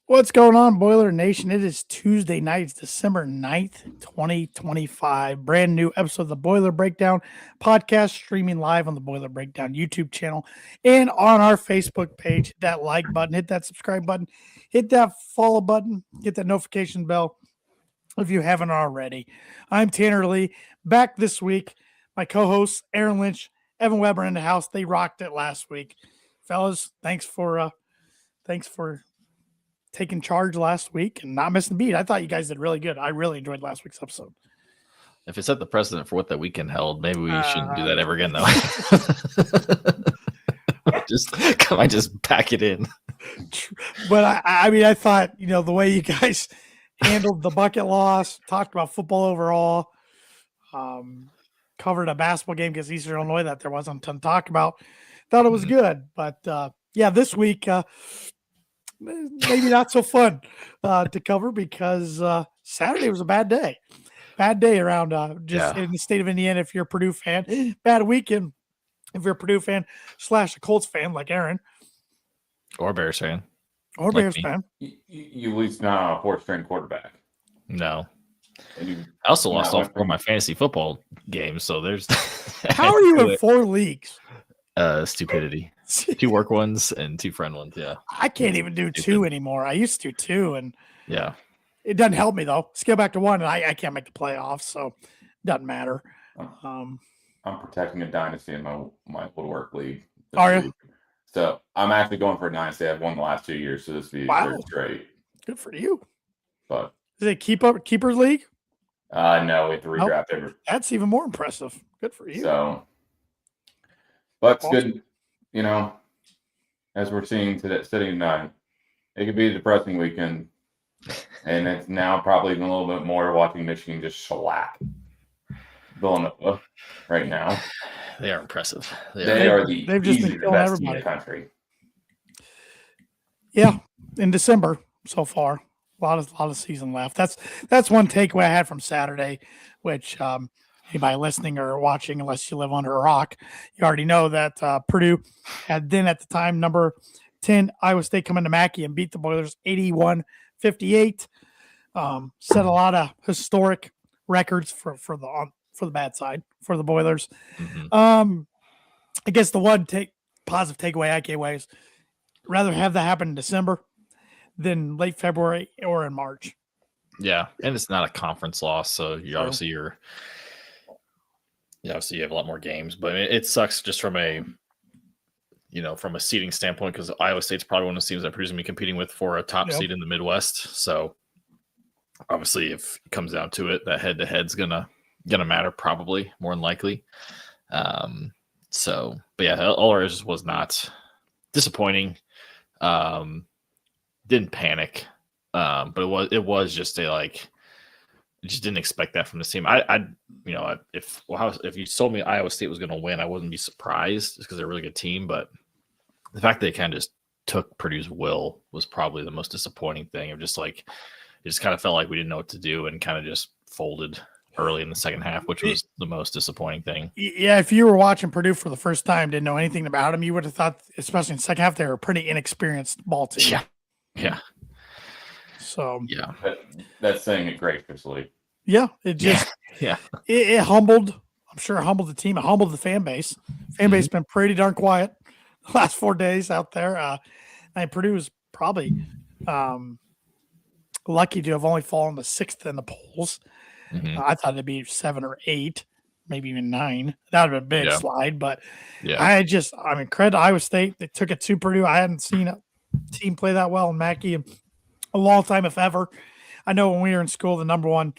What's going on, Boiler Nation? It is Tuesday night, it's December 9th, 2025. Brand new episode of the Boiler Breakdown podcast, streaming live on the Boiler Breakdown YouTube channel and on our Facebook page. Hit that like button, hit that subscribe button, hit that follow button, hit that notification bell if you haven't already. I'm Tanner Lee, back this week. My co-hosts, Aaron Lynch, Evan Weber in the house. They rocked it last week. Fellas, thanks for taking charge last week and not missing the beat. I thought you guys did really good. I really enjoyed last week's episode. If it set the precedent for what that weekend held, maybe we shouldn't do that ever again, though. I might just pack it in. But I thought, the way you guys handled the bucket loss, talked about football overall, covered a basketball game because Eastern Illinois that there wasn't a ton to talk about. Thought it was good. But this week, maybe not so fun to cover because Saturday was a bad day. Bad day around in the state of Indiana if you're a Purdue fan. Bad weekend if you're a Purdue fan / a Colts fan like Aaron. Or Bears fan. Or like Bears fan. You at least not a fourth-string quarterback. No. I also lost all 4 of my fantasy football games, so there's... How are you in 4 leagues? Stupidity. 2 work ones and 2 friend ones. Yeah, I can't even do 2 anymore. I used to do 2, and it doesn't help me though. Scale back to 1, and I can't make the playoffs, so it doesn't matter. I'm protecting a dynasty in my old work league. Are you? So I'm actually going for a dynasty. I've won the last 2 years, so this will be great. Good for you. But is it keepers league? No, we have to redraft every. That's even more impressive. Good for you. So, but it's good. As we're seeing tonight, it could be a depressing weekend. And it's now probably even a little bit more watching Michigan just shellac Villanova right now. They are impressive. They've just been killing everybody in the country. Yeah, in December so far. A lot of season left. That's one takeaway I had from Saturday, which anybody listening or watching, unless you live under a rock, you already know that Purdue had then at the time number 10 Iowa State come into Mackey and beat the Boilers 81-58. Set a lot of historic records for the bad side for the Boilers. Mm-hmm. I guess the one positive takeaway I came away is rather have that happen in December than late February or in March. Yeah, and it's not a conference loss, so you have a lot more games, but it sucks just from a seeding standpoint because Iowa State's probably one of the teams that Purdue's going to be competing with for a top seed in the Midwest. So obviously, if it comes down to it, that head-to-head's gonna matter probably more than likely. But yeah, ours was not disappointing. Didn't panic, but it was just just didn't expect that from this team. If you told me Iowa State was going to win, I wouldn't be surprised just because they're a really good team. But the fact that they kind of just took Purdue's will was probably the most disappointing thing. Of just it just kind of felt like we didn't know what to do and kind of just folded early in the second half, which was the most disappointing thing. Yeah, if you were watching Purdue for the first time, didn't know anything about them, you would have thought, especially in the second half, they were a pretty inexperienced ball team. Yeah. So that's saying it graciously. Yeah, it just it humbled. I'm sure it humbled the team. It humbled the fan base. Fan base has been pretty darn quiet the last 4 days out there. Purdue was probably lucky to have only fallen to 6th in the polls. Mm-hmm. I thought it'd be 7 or 8, maybe even 9. That would have been a big slide. But credit to Iowa State. They took it to Purdue. I hadn't seen a team play that well in Mackey in a long time, if ever. I know when we were in school, the number 1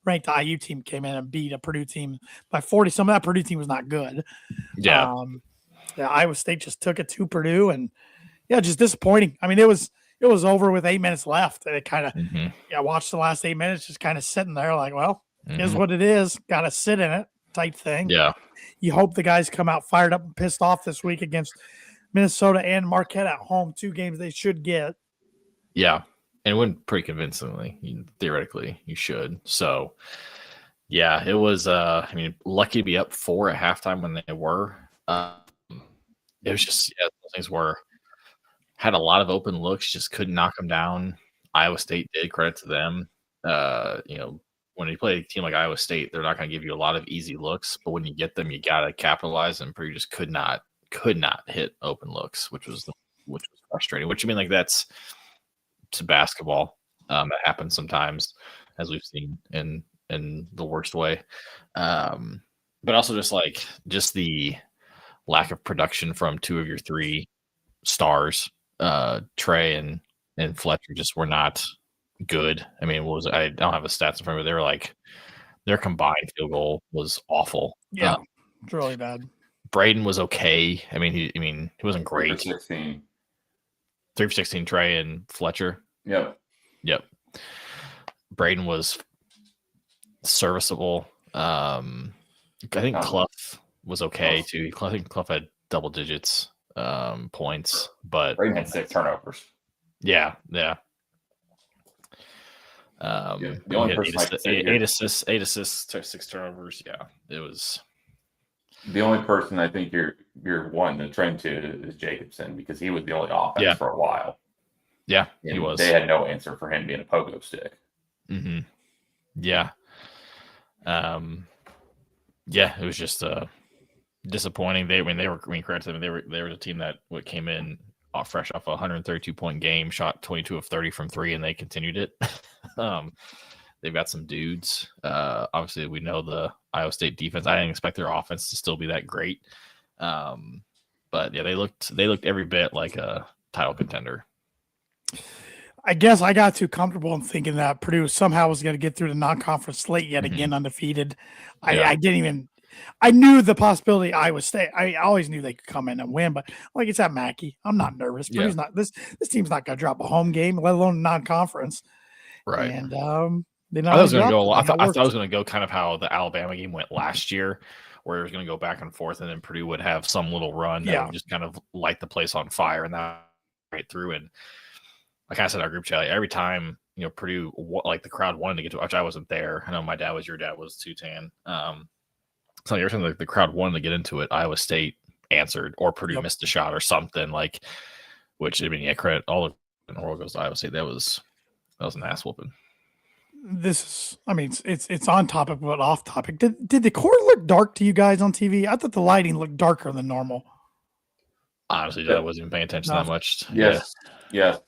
ranked IU team came in and beat a Purdue team by 40. Some of that Purdue team was not good. Yeah. Iowa State just took it to Purdue, and just disappointing. I mean, it was over with 8 minutes left, and it kind of I watched the last 8 minutes just kind of sitting there like, well, is what it is. Got to sit in it type thing. Yeah. You hope the guys come out fired up and pissed off this week against Minnesota and Marquette at home, 2 games they should get. Yeah. And it went pretty convincingly. Theoretically, you should. So, yeah, it was, lucky to be up 4 at halftime when they were. It was just, those things had a lot of open looks, just couldn't knock them down. Iowa State did, credit to them. When you play a team like Iowa State, they're not going to give you a lot of easy looks, but when you get them, you got to capitalize. And Purdue just could not hit open looks, which was frustrating. Which I mean, like that's basketball. That happens sometimes, as we've seen in the worst way. But also just the lack of production from two of your three stars, Trey and Fletcher, just were not good. I mean, I don't have the stats in front of me. They were like their combined field goal was awful. Yeah, it's really bad. Braden was okay. I mean, he wasn't great. 3 for 16, Trey and Fletcher. Yep. Braden was serviceable. I think Clough was okay too. I think Clough had double digits points, but Braden had 6 turnovers. Yeah. The only person eight assists, 6 turnovers. Yeah, it was. The only person I think you're wanting to trend to is Jacobson, because he was the only offense for a while. Yeah, and he was. They had no answer for him being a pogo stick. Mm-hmm. Yeah. Yeah, it was just disappointing. They were credit to them. They were the team that came in fresh off a 132-point game, shot 22 of 30 from 3, and they continued it. They've got some dudes. Obviously, we know the Iowa State defense. I didn't expect their offense to still be that great. But yeah, they looked every bit like a title contender. I guess I got too comfortable in thinking that Purdue somehow was going to get through the non-conference slate yet again undefeated. Yeah. I didn't even. I knew the possibility Iowa State. I always knew they could come in and win, but like it's at Mackey, I'm not nervous. Yeah. Purdue's not this team's not going to drop a home game, let alone a non-conference. Right. And I thought it was going to go kind of how the Alabama game went last year, where it was going to go back and forth, and then Purdue would have some little run that would just kind of light the place on fire, and that right through. And like I said in our group chat, every time Purdue, like the crowd wanted to get to, which I wasn't there. I know my dad was, your dad was too, Tan. So every time the crowd wanted to get into it, Iowa State answered, or Purdue missed a shot or something, like. Which I mean, credit all the world goes to Iowa State. That was an ass whooping. It's on topic but off topic. Did the court look dark to you guys on TV? I thought the lighting looked darker than normal. Honestly, I wasn't even paying attention that much. Yes,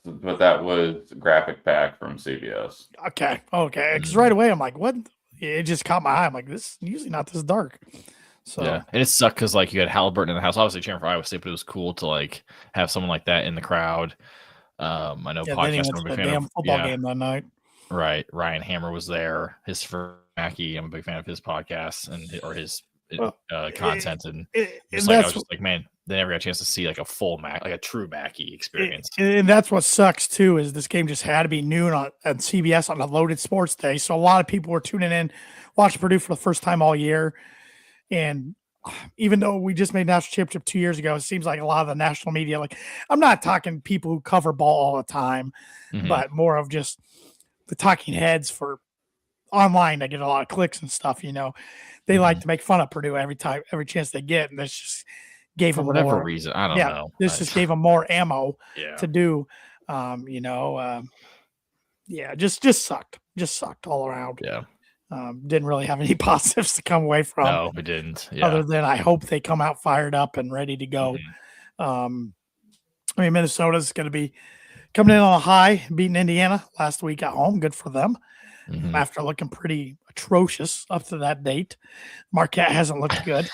but that was a graphic pack from CBS. Okay. Because right away I'm like, what? It just caught my eye. I'm like, this is usually not this dark. So yeah, and it sucked because like you had Halliburton in the house, obviously cheering for Iowa State, but it was cool to like have someone like that in the crowd. I know podcast. I'm a big fan of football game that night. Right, Ryan Hammer was there. His for Mackey, I'm a big fan of his podcast or his content, and I was just like, man, they never got a chance to see like a full like a true Mackey experience. And that's what sucks too, is this game just had to be noon on CBS on a loaded sports day, so a lot of people were tuning in, watching Purdue for the first time all year. And even though we just made national championship 2 years ago, it seems like a lot of the national media, like I'm not talking people who cover ball all the time, but more of just the talking heads for online. They get a lot of clicks and stuff. They like to make fun of Purdue every chance they get, and this just gave them whatever more reason. I don't know. This just gave them more ammo to do. Just sucked all around. Yeah. Didn't really have any positives to come away from. No, we didn't. Yeah. Other than I hope they come out fired up and ready to go. Minnesota's going to be coming in on a high, beating Indiana last week at home. Good for them. After looking pretty atrocious up to that date. Marquette hasn't looked good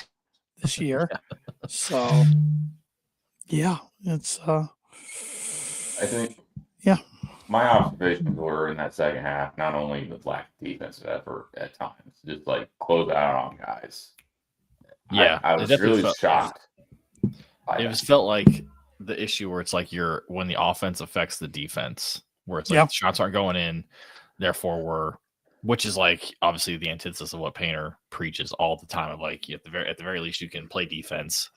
this year. So, yeah, it's I think my observations were in that second half, not only the lack of defensive effort at times, just like close out on guys. Yeah, I was really shocked. It just felt like the issue where it's like when the offense affects the defense, where it's like shots aren't going in, therefore which is like obviously the antithesis of what Painter preaches all the time of like at the very least you can play defense,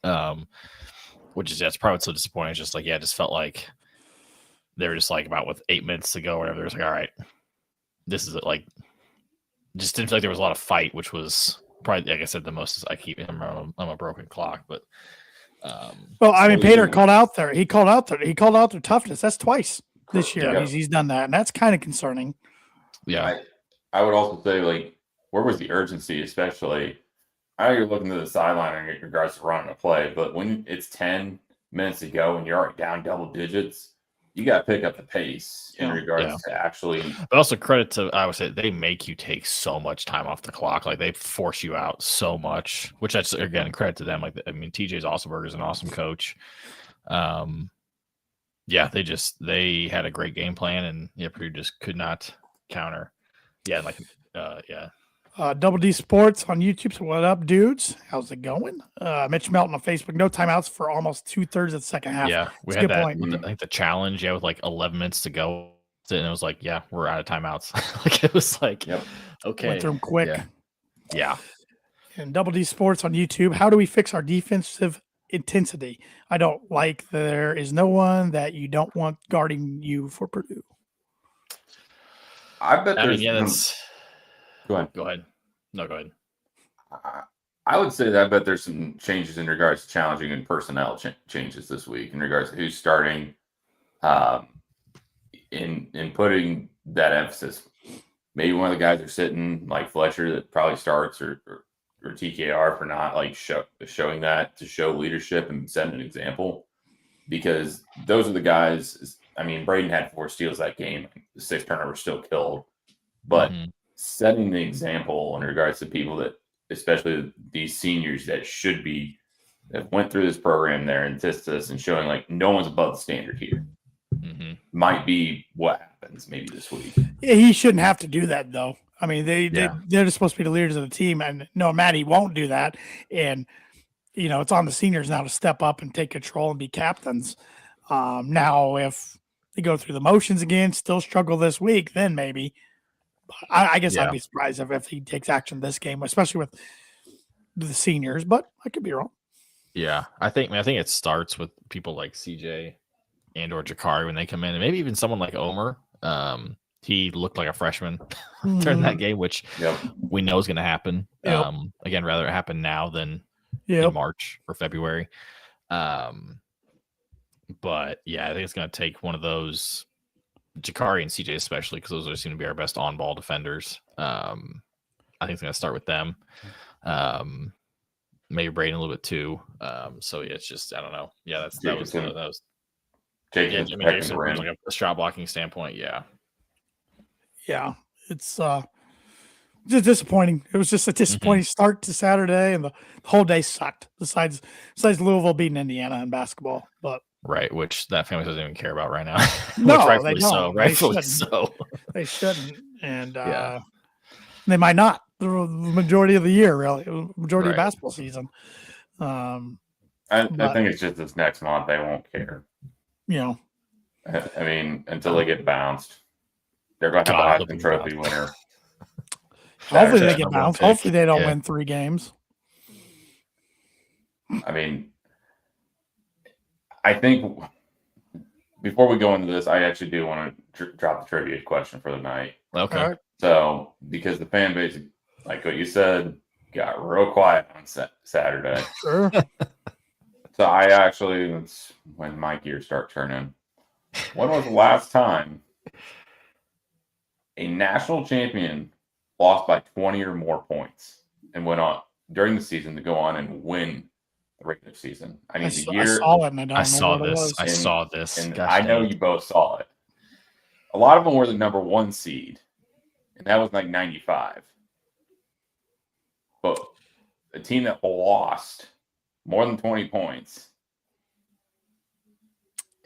which is that's probably what's so disappointing. It's just like it just felt like they were just like about with 8 minutes to go or whatever. It was like, all right, this is it. Like, just didn't feel like there was a lot of fight, which was probably, like I said, the most I keep. I'm a broken clock, but Painter called out there. He called out their toughness. That's twice. this year. Yeah. He's done that, and that's kind of concerning. Yeah. I would also say, like, where was the urgency, especially? I know you're looking to the sideline in regards to running a play, but when it's 10 minutes to go and you're already down double digits, you got to pick up the pace in regards to actually. But also credit to, I would say, they make you take so much time off the clock. Like, they force you out so much, which that's, again, credit to them. Like, I mean, TJ Ossenberger is an awesome coach. Yeah, they had a great game plan, and Purdue just could not counter. Yeah, like, Double D Sports on YouTube. So what up, dudes? How's it going? Mitch Melton on Facebook. No timeouts for almost 2/3 of the second half. Yeah, we had that. I think the challenge, with like 11 minutes to go, and it was like, yeah, we're out of timeouts. Like, it was like, okay, went through them quick. Yeah. And Double D Sports on YouTube. How do we fix our defensive intensity? I don't like there is no one that you don't want guarding you for Purdue. I bet there's. Go ahead. No, go ahead. I would say that I bet there's some changes in regards to challenging and personnel changes this week in regards to who's starting, in putting that emphasis. Maybe one of the guys are sitting like Fletcher that probably starts or TKR for not like showing that to show leadership and set an example, because those are the guys. I mean, Braden had 4 steals that game. The 6 turnovers still killed, but setting the example in regards to people that, especially these seniors that went through this program there and this and showing like no one's above the standard here, might be what happens maybe this week. Yeah, he shouldn't have to do that though. I mean, they're just supposed to be the leaders of the team, and no, Matty won't do that. And it's on the seniors now to step up and take control and be captains. Now, if they go through the motions again, still struggle this week, then maybe. I guess I'd be surprised if he takes action this game, especially with the seniors, but I could be wrong. Yeah, I think it starts with people like CJ and or Jakari when they come in, and maybe even someone like Omer. He looked like a freshman during that game, which we know is going to happen. Again, rather it happen now than in March or February. But yeah, I think it's going to take one of those. Jakari and CJ especially, because those seem to be our best on-ball defenders. I think it's going to start with them. Maybe Braden a little bit too. So yeah, it's just, I don't know. Yeah, that was Jason, from like a shot blocking standpoint. Yeah, it's just disappointing. It was just a disappointing start to Saturday, and the whole day sucked. Besides Louisville beating Indiana in basketball, but. Right, which that family doesn't even care about right now. No, rightfully they don't. So. Rightfully so. They shouldn't, and they might not. The majority of the year, really, majority of basketball season. I think it's just this next month they won't care. I mean, until they get bounced, they're going to have a Heisman Trophy winner. Hopefully they get bounced. Hopefully they don't win 3 games. I mean, I think before we go into this, I actually do want to drop the trivia question for the night. Okay. Right. So, because the fan base, like what you said, got real quiet on Saturday. Sure. So I actually, it's when my gears start turning. When was the last time a national champion lost by 20 or more points and went on during the season to go on and win the regular season? I need the year. I saw this. I saw this. And I know you both saw it. A lot of them were the number 1 seed, and that was like 95. But a team that lost more than 20 points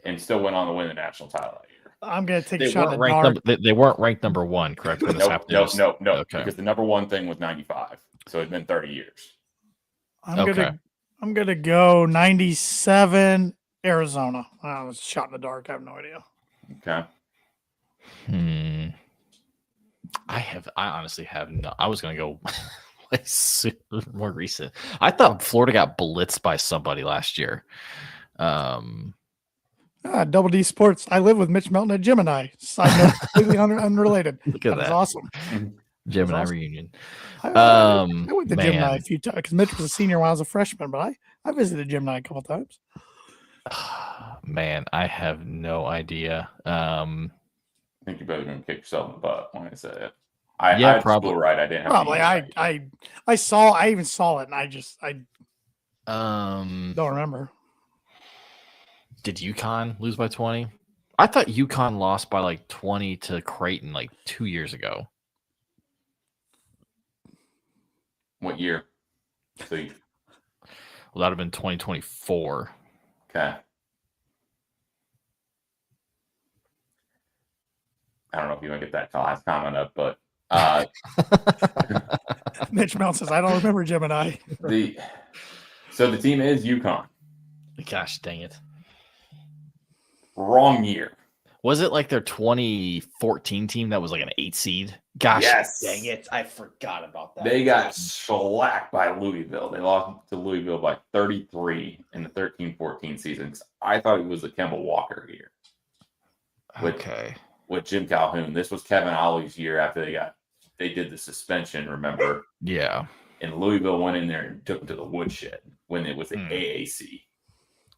and still went on to win the national title that year. I'm going to take a shot at the dark. They weren't ranked number 1, correct? When this happened? No. Okay. Because the number 1 thing was 95. So it'd been 30 years. I'm gonna go 97 Arizona. I was shot in the dark. I have no idea. Okay. I honestly have no. I was gonna go like more recent. I thought Florida got blitzed by somebody last year. Double D Sports. I live with Mitch Melton at Gemini. Side note, completely unrelated. Look at that. That's awesome. Gemini awesome. reunion. I went to Gemini a few times because Mitch was a senior when I was a freshman, but I visited Gemini a couple times. Man, I have no idea. I think you better gonna kick yourself in the butt when I say it. Yeah, I had probably. school right. I didn't have Probably. the year right. I even saw it, and I Um, don't remember. did UConn lose by 20? I thought UConn lost by like 20 to Creighton like 2 years ago. What year? So Well, that would have been 2024. okay. I don't know if you want to get that last comment up, but Mitch Mount says, I don't remember Gemini. So the team is UConn. Gosh dang it. Wrong year. Was it like their 2014 team that was like an 8 seed? Gosh Yes. dang it. I forgot about that. They got shellacked by Louisville. They lost to Louisville by 33 in the 13-14 season. I thought it was the Kemba Walker year. With Jim Calhoun. This was Kevin Ollie's year after they did the suspension, remember? Yeah. And Louisville went in there and took them to the woodshed when it was the AAC.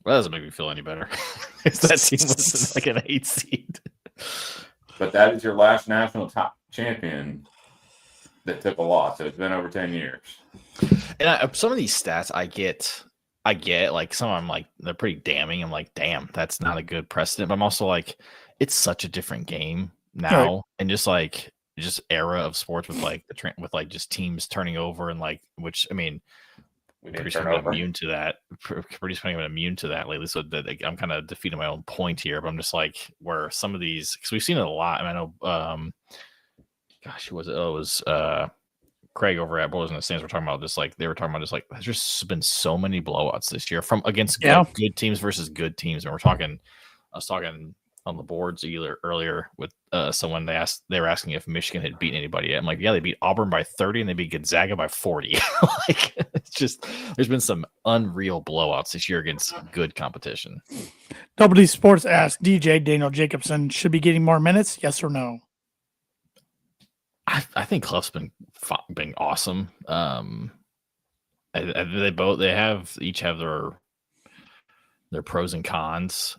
Well, that doesn't make me feel any better. That team was like an 8 seed. But that is your last national top champion that took a loss. So it's been over 10 years. And some of these stats I get like some of them like they're pretty damning. I'm like, damn, that's not a good precedent. But I'm also like, it's such a different game now, Right. and just era of sports with like with like just teams turning over and like, which I mean, pretty sure I'm immune to that. Pretty sure I'm immune to that lately. So I'm kind of defeating my own point here. But I'm just like, where some of these, because we've seen it a lot. And I know, gosh, who was it? Oh, it was Craig over at Boys in the Stands. We're talking about just like they were talking about just like there's just been so many blowouts this year from against good teams versus good teams. And I was talking on the boards earlier with someone. They were asking if Michigan had beaten anybody yet. I'm like, yeah, they beat Auburn by 30 and they beat Gonzaga by 40. Like, it's just there's been some unreal blowouts this year against good competition. Double D Sports asked DJ Daniel Jacobson should be getting more minutes. Yes or no? I think Clough's been awesome. They each have their pros and cons.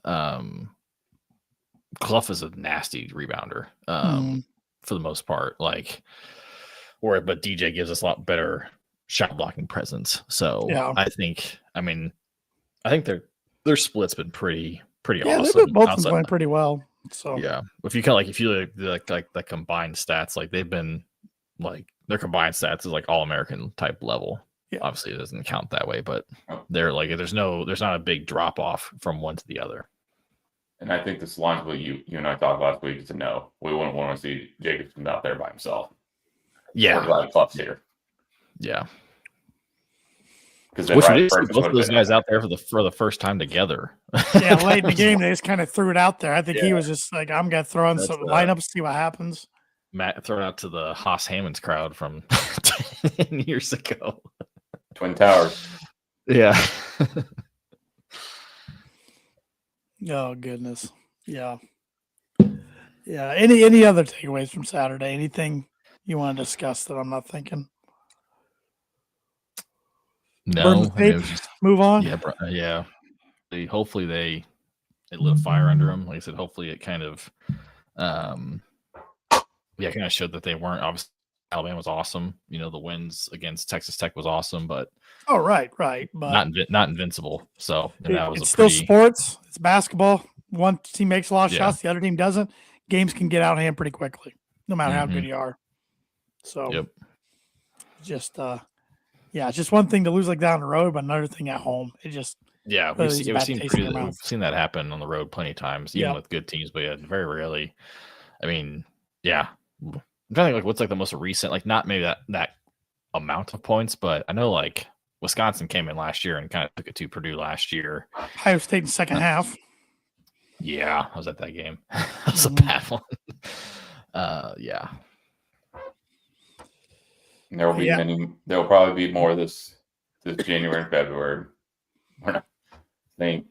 Clough is a nasty rebounder for the most part. Like, but DJ gives us a lot better shot blocking presence. So yeah. I think their split's been pretty yeah, awesome. They've both been playing pretty well. So yeah, if you like the combined stats, like they've been like their combined stats is like All-American type level. Yeah. Obviously, it doesn't count that way, but they're like there's not a big drop off from one to the other. And I think this aligns with you and I talked last week. It's a no. We wouldn't want to see Jacobson out there by himself. Yeah, we're glad Clough's here. Yeah, because which it is both of those guys out there for the first time together. Yeah, late in the game they just kind of threw it out there. I think he was just like, I'm gonna throw in some lineups, see what happens. Matt thrown out to the Haas Hammonds crowd from 10 years ago. Twin Towers. Yeah. Oh goodness. Yeah. Yeah. Any other takeaways from Saturday? Anything you want to discuss that I'm not thinking? No. Move on. Yeah. Hopefully they lit a fire under them. Like I said, hopefully it kind of kind of showed that they weren't. Obviously Alabama was awesome. You know, the wins against Texas Tech was awesome, but right. But not invincible. So it's still sports. It's basketball. One team makes a lot of shots, the other team doesn't. Games can get out of hand pretty quickly, no matter how good you are. So just it's just one thing to lose like down the road, but another thing at home. It just we've seen that happen on the road plenty of times, even with good teams, but very rarely. I mean, I'm trying to think like what's like the most recent, like not maybe that amount of points, but I know like Wisconsin came in last year and kind of took it to Purdue last year. Ohio State in second half. Yeah, I was at that game. That was a bad one. There will be many. There will probably be more this January and February. We're not think.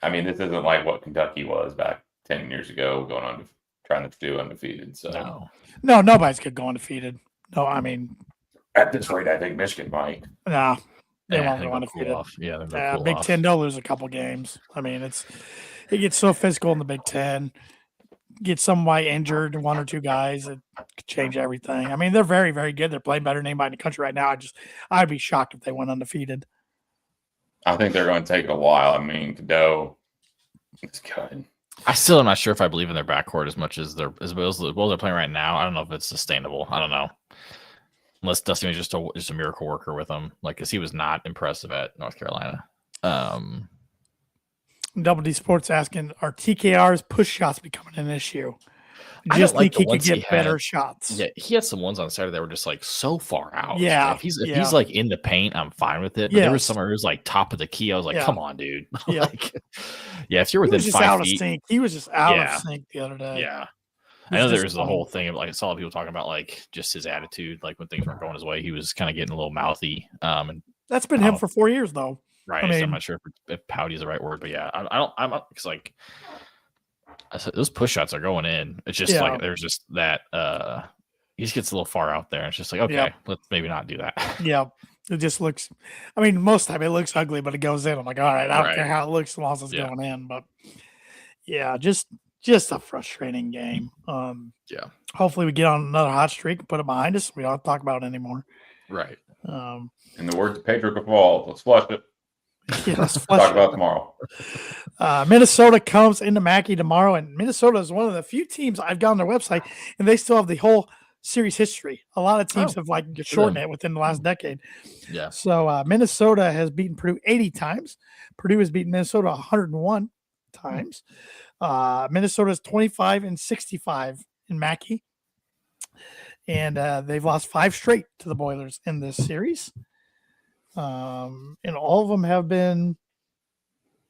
I mean, this isn't like what Kentucky was back 10 years ago, going on trying to do undefeated. So no, nobody's could go undefeated. No, I mean, at this rate, I think Michigan might. Nah, they won't go undefeated. Cool Big Ten, they'll lose a couple games. I mean, It gets so physical in the Big Ten. Get somebody injured, one or two guys, it could change everything. I mean, they're very, very good. They're playing better than anybody in the country right now. I'd be shocked if they went undefeated. I think they're going to take a while. I mean, Cadeau is good. I still am not sure if I believe in their backcourt as much as as well as they're playing right now. I don't know if it's sustainable. I don't know. Unless Dustin was just a miracle worker with them, like because he was not impressive at North Carolina. Double D Sports asking, are TKR's push shots becoming an issue? I Just don't like think he the could ones he get better had. shots. Yeah, he had some ones on Saturday that were just like so far out. Yeah, Like, if he's like in the paint, I'm fine with it. But there was Yes. somewhere it was like top of the key. I was like, Yeah. come on, dude. Yeah. Like, yeah, if you're He within was just 5 out of feet, sync. He was just out Yeah. of sync the other day. yeah. It I know there was the disappointing. whole thing of like I saw people talking about like just his attitude, like when things weren't going his way, he was kind of getting a little mouthy. And That's been him for 4 years, though. right, I so mean- I'm not sure if pouty is the right word, but yeah, I'm because like I said, those push shots are going in. It's just Yeah. like there's just that he just gets a little far out there. It's just like okay, Yeah. let's maybe not do that. Yeah. It just looks, I mean, most of the time it looks ugly, but it goes in. I'm like, all right, I don't Right. care how it looks as long as it's Yeah. going in. But yeah, just a frustrating game. Yeah. Hopefully we get on another hot streak and put it behind us. We don't have to talk about it anymore. Right. In the words of Pedro Caval, let's flush it. Yeah, let's flush Talk it. about tomorrow. Minnesota comes into Mackey tomorrow, and Minnesota is one of the few teams I've gone on their website, and they still have the whole series history. A lot of teams have like shortened it within the last decade. Yeah. So Minnesota has beaten Purdue 80 times. Purdue has beaten Minnesota 101 times. Minnesota is 25-65 in Mackey, and they've lost 5 straight to the Boilers in this series. And all of them have been,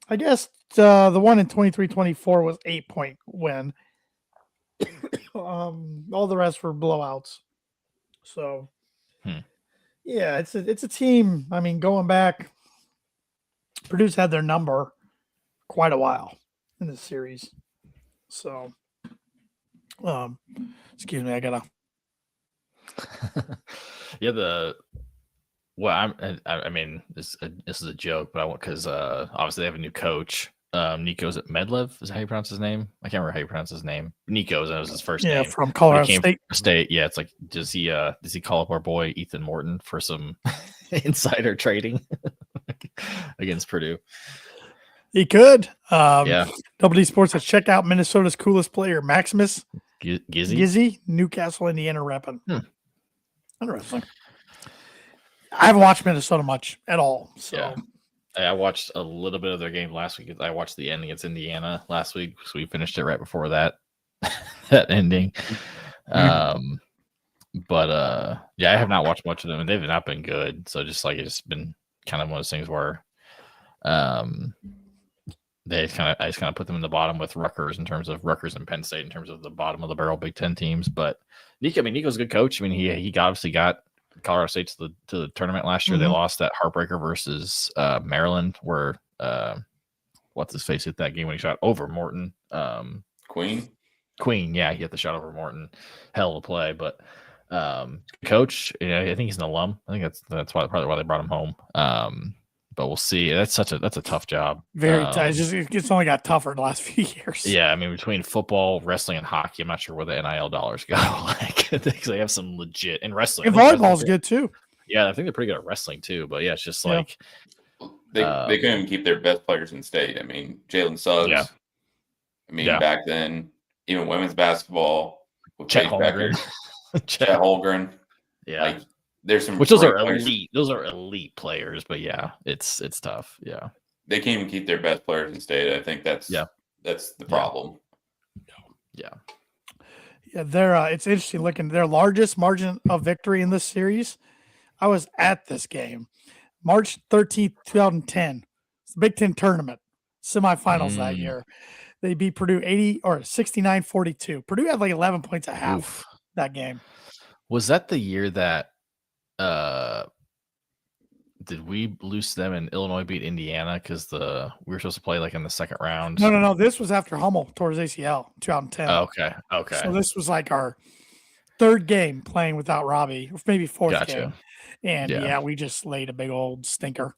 I guess, the one in 23-24 was 8-point win. All the rest were blowouts. So, yeah, it's a team. I mean, going back, Purdue's had their number quite a while in this series. So, excuse me, I gotta. Yeah. I mean, this is a joke, but I want because obviously they have a new coach. Nico's at Medlev. Is that how you pronounce his name? I can't remember how you pronounce his name. Nico's, that was his first name. Yeah, from Colorado State. State. Yeah, it's like does he call up our boy Ethan Morton for some insider trading against Purdue? He could. Yeah. Double D Sports says check out Minnesota's coolest player, Maximus Gizzy. Newcastle, Indiana repping. Interesting. I haven't watched Minnesota much at all. So Yeah. I watched a little bit of their game last week. I watched the ending against Indiana last week, so we finished it right before that ending. But yeah, I have not watched much of them, and they've not been good. So just like it's been kind of one of those things where I just kind of put them in the bottom with Rutgers in terms of Rutgers and Penn State in terms of the bottom of the barrel Big Ten teams. But Nico's a good coach. I mean, he obviously got Colorado State to the tournament last year. They lost that heartbreaker versus Maryland, where what's his face hit that game when he shot over Morton. Queen, yeah, he hit the shot over Morton. Hell of a play, but coach, I think he's an alum. I think that's probably why they brought him home. But we'll see. That's a tough job. very tough. It's only got tougher in the last few years. Yeah, I mean, between football, wrestling, and hockey, I'm not sure where the NIL dollars go. Like, they have some legit in wrestling. And volleyball's good too. Yeah, I think they're pretty good at wrestling too. But yeah, it's just like they couldn't even keep their best players in state. I mean, Jalen Suggs. Yeah. I mean, back then, even women's basketball with Chet Paige Becker, Holmgren. Chet Holmgren. Yeah. Like, there's some Which those great are players. elite. Those are elite players, but yeah, it's tough. Yeah. They can't even keep their best players in state. I think that's the problem. Yeah. Yeah, they're it's interesting looking. Their largest margin of victory in this series. I was at this game, March 13th, 2010. It's the Big Ten tournament semifinals that year. They beat Purdue 69-42. Purdue had like 11 points a half that game. Was that the year that did we lose to them and Illinois beat Indiana because we were supposed to play like in the second round? No. This was after Hummel towards ACL 2010. Oh, okay. So this was like our third game playing without Robbie, or maybe fourth game. And yeah, we just laid a big old stinker.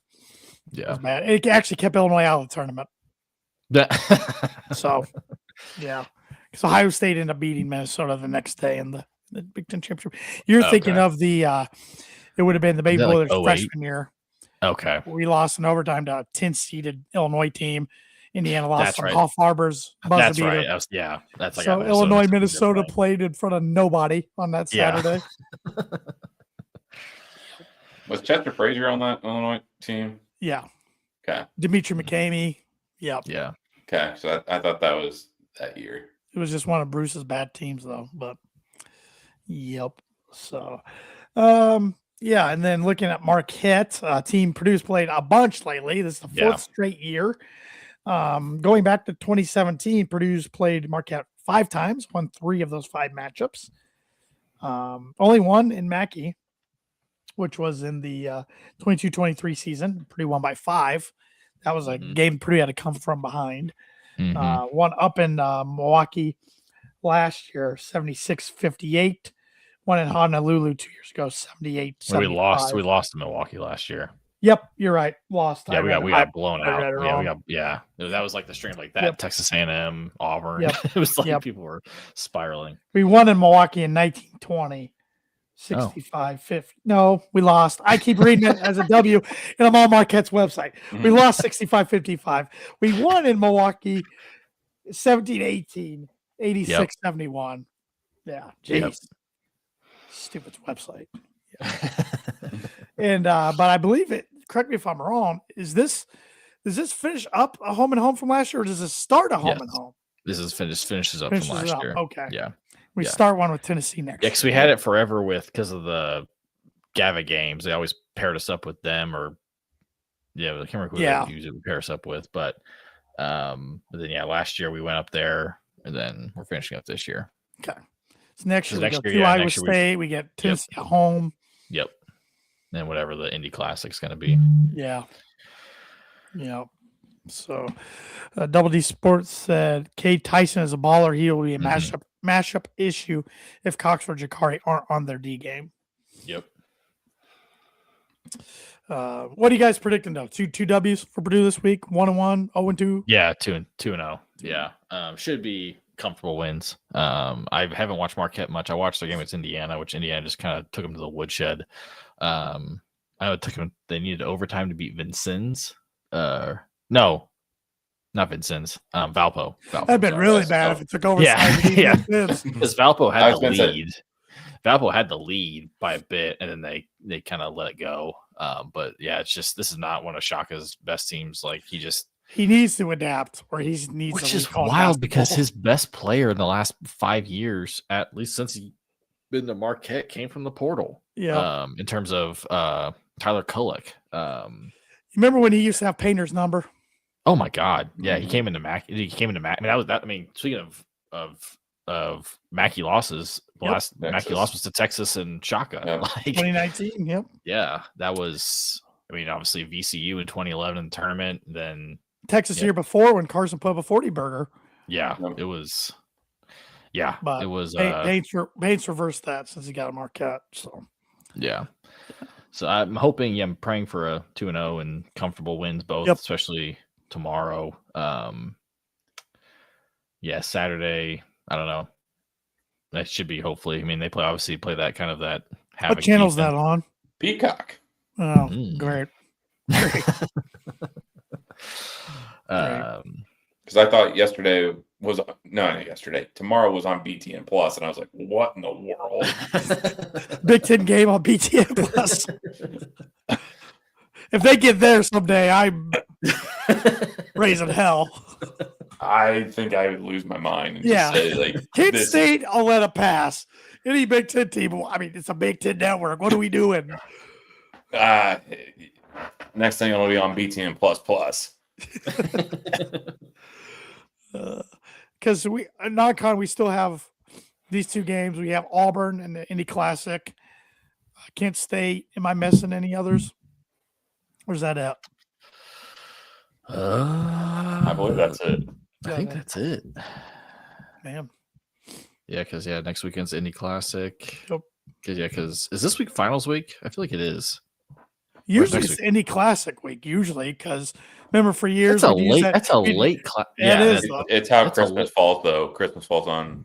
It Yeah. was bad. It actually kept Illinois out of the tournament. So, yeah. Because Ohio State ended up beating Minnesota the next day in the Big Ten championship. You're thinking of the it would have been the Baby that like Boilers 08? freshman year. Okay. We lost in overtime to a 10-seeded Illinois team. Indiana lost That's on right. Hall Farber's buzzer That's beater. right. That's like So Illinois, Minnesota played in front of nobody on that Saturday. Was Chester Frazier on that Illinois team? Yeah. Okay. Dimitri McCamey. Yep. Yeah. Okay. So I thought that was that year. It was just one of Bruce's bad teams, though. But yep. So, yeah. And then looking at Marquette, team Purdue's played a bunch lately. This is the fourth straight year. Going back to 2017, Purdue's played Marquette 5 times, won 3 of those 5 matchups. Only one in Mackey, which was in the 22-23 season. Purdue won by 5. That was a game Purdue had to come from behind. One up in Milwaukee last year, 76-58. One in Honolulu 2 years ago, 78-75. We lost to Milwaukee last year. Yep, you're right. Lost. Yeah, we got blown out. Yeah, that was like the stream like that. Texas A&M, Auburn. It was like people were spiraling. We won in Milwaukee in 1920. 65-50. No, we lost. I keep reading it as a W, and I'm on Marquette's website. We lost 65-55. We won in Milwaukee 17-18, 86-71. Yeah, jeez. Stupid website. Yeah. And but I believe it. Correct me if I'm wrong. Does this finish up a home and home from last year, or does this start a home and home? This is finishes up from last year. Okay. Yeah. We start one with Tennessee next. Yeah, because we had it forever because of the GAVA games. They always paired us up with them, or I can't remember who they usually pair us up with. But then last year we went up there, and then we're finishing up this year. Okay. So next year we go to Iowa State. We get Tennessee at home. Yep. And whatever the Indy Classic's going to be. Yeah. Yeah. So, Double D Sports said Cade Tyson is a baller. He will be a mashup issue if Cox or Jakari aren't on their D game. Yep. What are you guys predicting though? Two W's for Purdue this week. 1-1, 0-2. Yeah, 2-0. Yeah. Should be comfortable wins. I haven't watched Marquette much. I watched their game against Indiana, which Indiana just kind of took them to the woodshed. I know it took them. They needed overtime to beat Vincennes. No, not Vincennes. Valpo. That'd been really bad if it took over. Yeah. Because Valpo had the lead. Valpo had the lead by a bit, and then they kind of let it go. But yeah, it's just this is not one of Shaka's best teams. Like he needs to adapt, or he needs. Which is wild because his best player in the last 5 years, at least since he been to Marquette, came from the portal. Yeah. In terms of Tyler Kulik. You remember when he used to have Painter's number? Oh my God! Yeah, he came into Mac. I mean, that was that. I mean, speaking of Mackey losses, the last Mackey loss was to Texas and Shaka. Yeah. Like 2019. Yep. Yeah, that was. I mean, obviously VCU in 2011 in the tournament. Then Texas year before when Carson put up a 40 burger. Yeah, it was. Yeah, but it was. Bates reversed that since he got a Marquette. So yeah. So I'm hoping. I'm praying for a 2-0 and comfortable wins both, especially tomorrow. Saturday. I don't know. That should be hopefully. I mean, they obviously play that kind of that. What channel's that on? Peacock. Oh, great. Because I thought tomorrow was on BTN Plus, and I was like, what in the world? Big Ten game on BTN Plus. If they get there someday, I'm raising hell. I think I would lose my mind and just say, like, Kent State, I'll let it pass. Any Big Ten team, I mean, it's a Big Ten network. What are we doing? Next thing it'll be on BTN Plus. Because non-con, we still have these 2 games. We have Auburn and the Indy Classic. Kent State. Am I missing any others? Where's that at? I believe that's it. I think that's it. Man. Yeah, because next weekend's Indy Classic. Yep. Because is this week finals week? I feel like it is. Usually next it's Indy Classic week. Usually, because remember for years That's a we'd use late. that- That's a we'd- late class. Yeah, it is, though. It's how That's a Christmas falls, though. Christmas falls on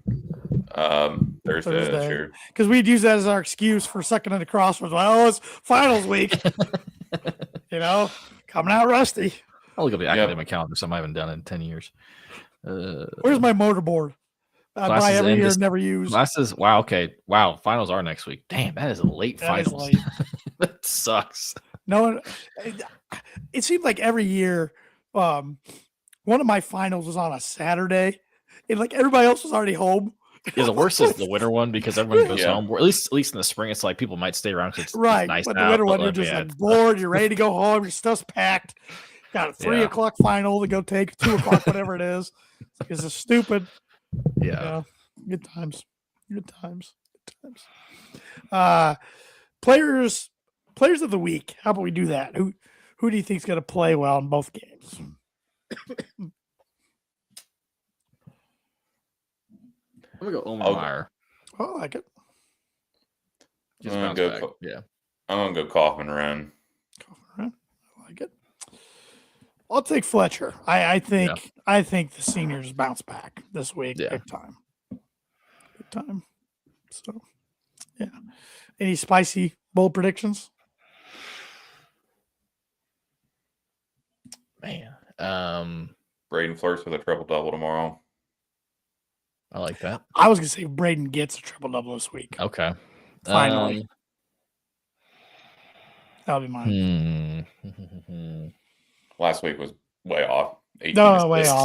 Thursday this Thursday. year. because we'd use that as our excuse for second in the crossroads. Well, it's finals week. Coming out rusty. I'll look at the academic calendar. Something I haven't done in 10 years. Where's my motorboard? I buy Classes every end year, this- never use. Classes. Wow. Okay. Wow. Finals are next week. Damn, that is a late That is finals. late. That sucks. No, it seemed like every year, one of my finals was on a Saturday, and like everybody else was already home. Yeah, the worst is the winter one because everyone goes Yeah. home. Or at least in the spring, it's like people might stay around because it's Right, nice but out. the winter but one, you're like, just yeah, like bored. You're ready to go home. Your stuff's packed. Got a 3 Yeah. o'clock final to go take, 2 o'clock, whatever it is. Because it's stupid. yeah. Good times. Good times. Good times. Players of the week. How about we do that? Who do you think's going to play well in both games? I'm gonna go Omar Meyer. Oh, I like it. Just I'm bounce gonna back. go. Yeah. I'm gonna go Kaufman Wren. I like it. I'll take Fletcher. I think the seniors bounce back this week. Yeah. Big time. Big time. So yeah. Any spicy bold predictions? Man. Braden flirts with a triple double tomorrow. I like that. I was gonna say Braden gets a triple double this week. Okay. Finally. That'll be mine. Last week was way off. 18 No, way assists.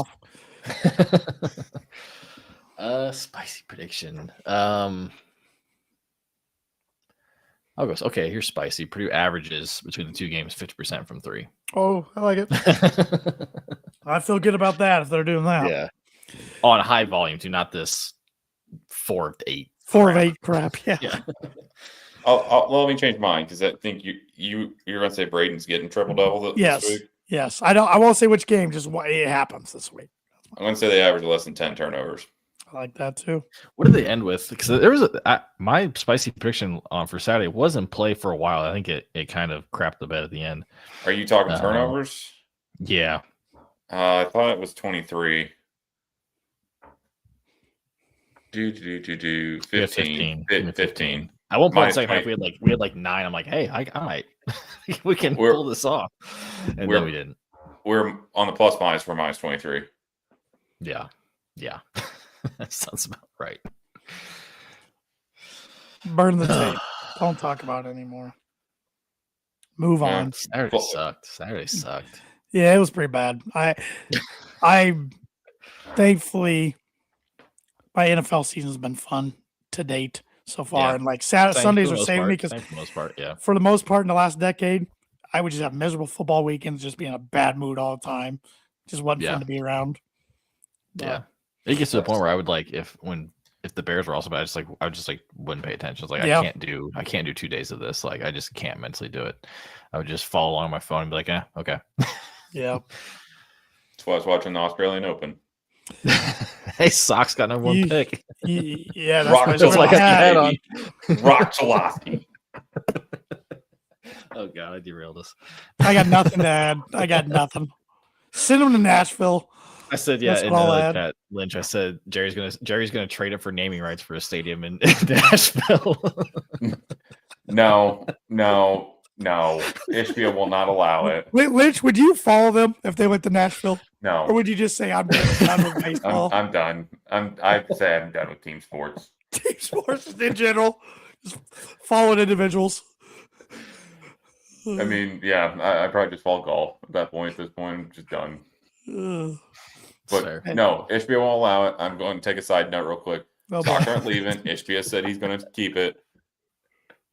off. Spicy prediction. I'll go. Okay, here's spicy. Purdue averages between the two games 50% from 3. Oh, I like it. I feel good about that if they're doing that. Yeah. On high volume too, not this 4 of 8. 4 of 8 crap. Yeah. Yeah. Let me change mine because I think you're gonna say Braden's getting triple double Yes. this week. Yes. I won't say which game, just what it happens this week. I'm gonna say they average less than 10 turnovers. I like that too. What did they end with? Because there was my spicy prediction for Saturday was in play for a while. I think it kind of crapped the bed at the end. Are you talking turnovers? Yeah. I thought it was 23. 15. 15. At one point in Minus the second half, 20. we had like 9. I'm like, hey, I might we can pull this off. And then we didn't. We're on the plus minus. We're minus 23. Yeah. Yeah. That sounds about right. Burn the tape. Don't talk about it anymore. Move Yeah. on. Saturday sucked. Yeah, it was pretty bad. I thankfully my NFL season has been fun to date so far, Yeah. and like Same Sundays for the are most saving part. me because Same for the most part, yeah. for the most part in the last decade, I would just have miserable football weekends, just be in a bad mood all the time. Just wasn't Yeah. fun to be around. Yeah. It gets to the point where I would like if the Bears were also bad, I just wouldn't pay attention. It's like Yeah. I can't do 2 days of this. Like I just can't mentally do it. I would just follow along on my phone and be like, okay. Yeah. That's why I was watching the Australian Open. Hey, Sox got number 1 pick. Yeah, that's Rock what Just like I had on. Rock Chalosky. Oh god, I derailed us. I got nothing to add. I got nothing. Send them to Nashville. I said, yeah, That's and what I'll like add. that Lynch. I said Jerry's gonna trade it for naming rights for a stadium in Nashville. No. HBO will not allow it. Wait, Lynch, would you follow them if they went to Nashville? Or No. would you just say I'm done with baseball? I'm done. I'd say I'm done with team sports. Team sports in general. Just following individuals. I mean, yeah, I probably just fall golf at that point. At this point, I'm just done. Ugh. But Fair. no, HBO won't allow it. I'm going to take a side note real quick. Oh, Sox boy. aren't leaving. HBO said he's going to keep it.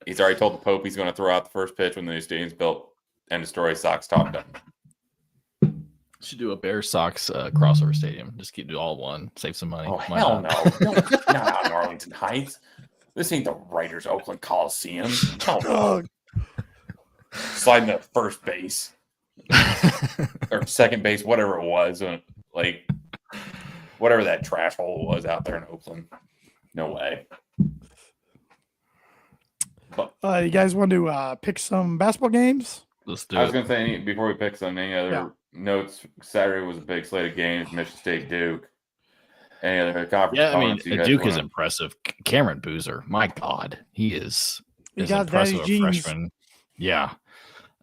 He's already told the Pope he's going to throw out the first pitch when the new stadium's built and destroy Sox top down. Should do a Bears Sox crossover stadium. Just keep do all one. Save some money. Oh, Why hell not? no. Not out in Arlington Heights. This ain't the Writers Oakland Coliseum. Hell no. Oh, Sliding to first base or second base, whatever it was. Like, whatever that trash hole was out there in Oakland. No way. But you guys want to pick some basketball games? Let's do I was it. going to say, before we pick some, any other Yeah. notes? Saturday was a big slate of games. Michigan State, Duke. Any other conference Yeah, I mean, opponents you guys Duke is wanna- impressive. Cameron Boozer, my God, he is He as got impressive daddy's a genes. freshman. Yeah.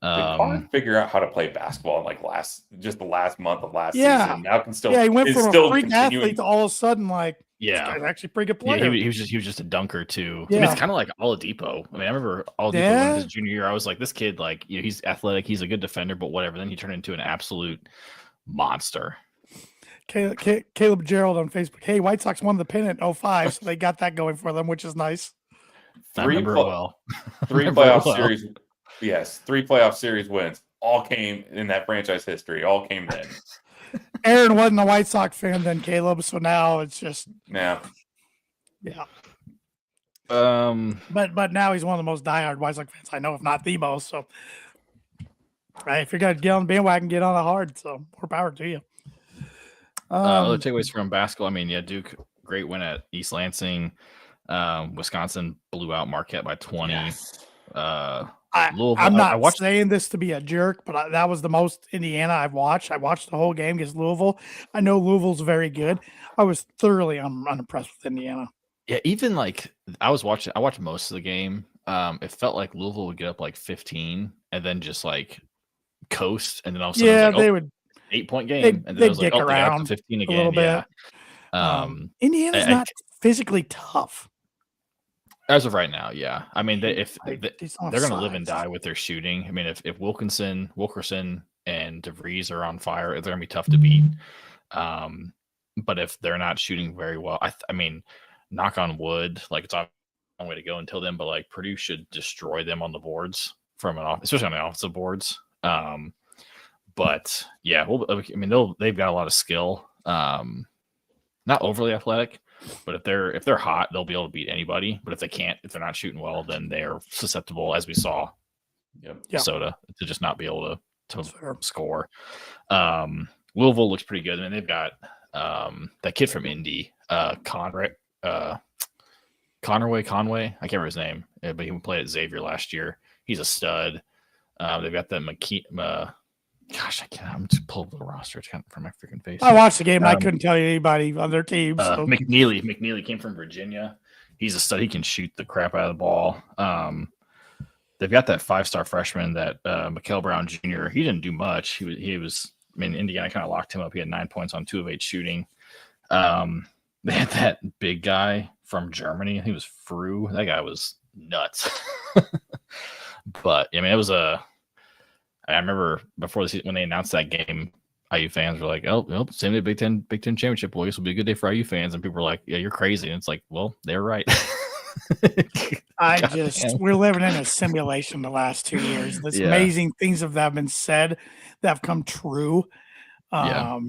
Did Carr figure out how to play basketball in like the last month of last Yeah. season? Now can still Yeah, he went is from a still freak continuing. athlete to all of a sudden like this Yeah. guy's actually a pretty good Yeah, player. he was just a dunker too. I mean, Yeah. it's kind of like Oladipo. I mean, I remember Oladipo Yeah. when his junior year. I was like, this kid, like, he's athletic, he's a good defender, but whatever. Then he turned into an absolute monster. Caleb Gerald on Facebook. Hey, White Sox won the pennant in 05, so they got that going for them, which is nice. I remember it well. Three Remember it playoff well. series. Yes, 3 playoff series wins. All came in that franchise history. All came then. Aaron wasn't a White Sox fan then, Caleb, so now it's just Yeah. yeah. Um, But now he's one of the most diehard White Sox fans I know, if not the most. So, right, if you're gonna get on the bandwagon, get on it hard. So, more power to you. other takeaways from basketball. I mean, yeah, Duke, great win at East Lansing. Wisconsin blew out Marquette by 20. Yes. Louisville, I'm not I watched. saying this to be a jerk, but that was the most Indiana I've watched. I watched the whole game against Louisville. I know Louisville's very good. I was thoroughly unimpressed with Indiana. Yeah, even like I watched most of the game. It felt like Louisville would get up like 15 and then just like coast, and then all of a sudden, Yeah, it was like, they would 8-point game, they'd- and then they'd it was like, dick oh, they got up around to 15 a again. little bit. Yeah. Indiana's not physically tough. As of right now, yeah. I mean, if They they're just don't have going to live and size. die with their shooting. I mean, if Wilkerson, and DeVries are on fire, they're going to be tough to beat. But if they're not shooting very well, I mean, knock on wood, like it's a long way to go until then. But like Purdue should destroy them on the boards especially on the offensive boards. But yeah, I mean, they've got a lot of skill. Not overly athletic, but if they're hot, they'll be able to beat anybody. But if they're not shooting well, then they're susceptible, as we saw Minnesota, to just not be able to score. Louisville looks pretty good. I mean, they've got that kid from Indy, Conway. I can't remember his name, but he played at Xavier last year. He's a stud. They've got that I'm just pulling up the roster. It's kind of from my freaking face. I watched the game and I couldn't tell you anybody on their team. So. McNeely came from Virginia. He's a stud. He can shoot the crap out of the ball. They've got that 5-star freshman, that Mikael Brown Jr. He didn't do much. He was. I mean, Indiana kind of locked him up. He had 9 points on 2 of 8 shooting. They had that big guy from Germany. I think it was Fru. That guy was nuts. But I mean, I remember before the season, when they announced that game, IU fans were like, "Oh, same day Big Ten championship. Well, this will be a good day for IU fans." And people were like, "Yeah, you're crazy." And it's like, well, they're right. We're living in a simulation the last 2 years. This amazing things have been said that have come true. I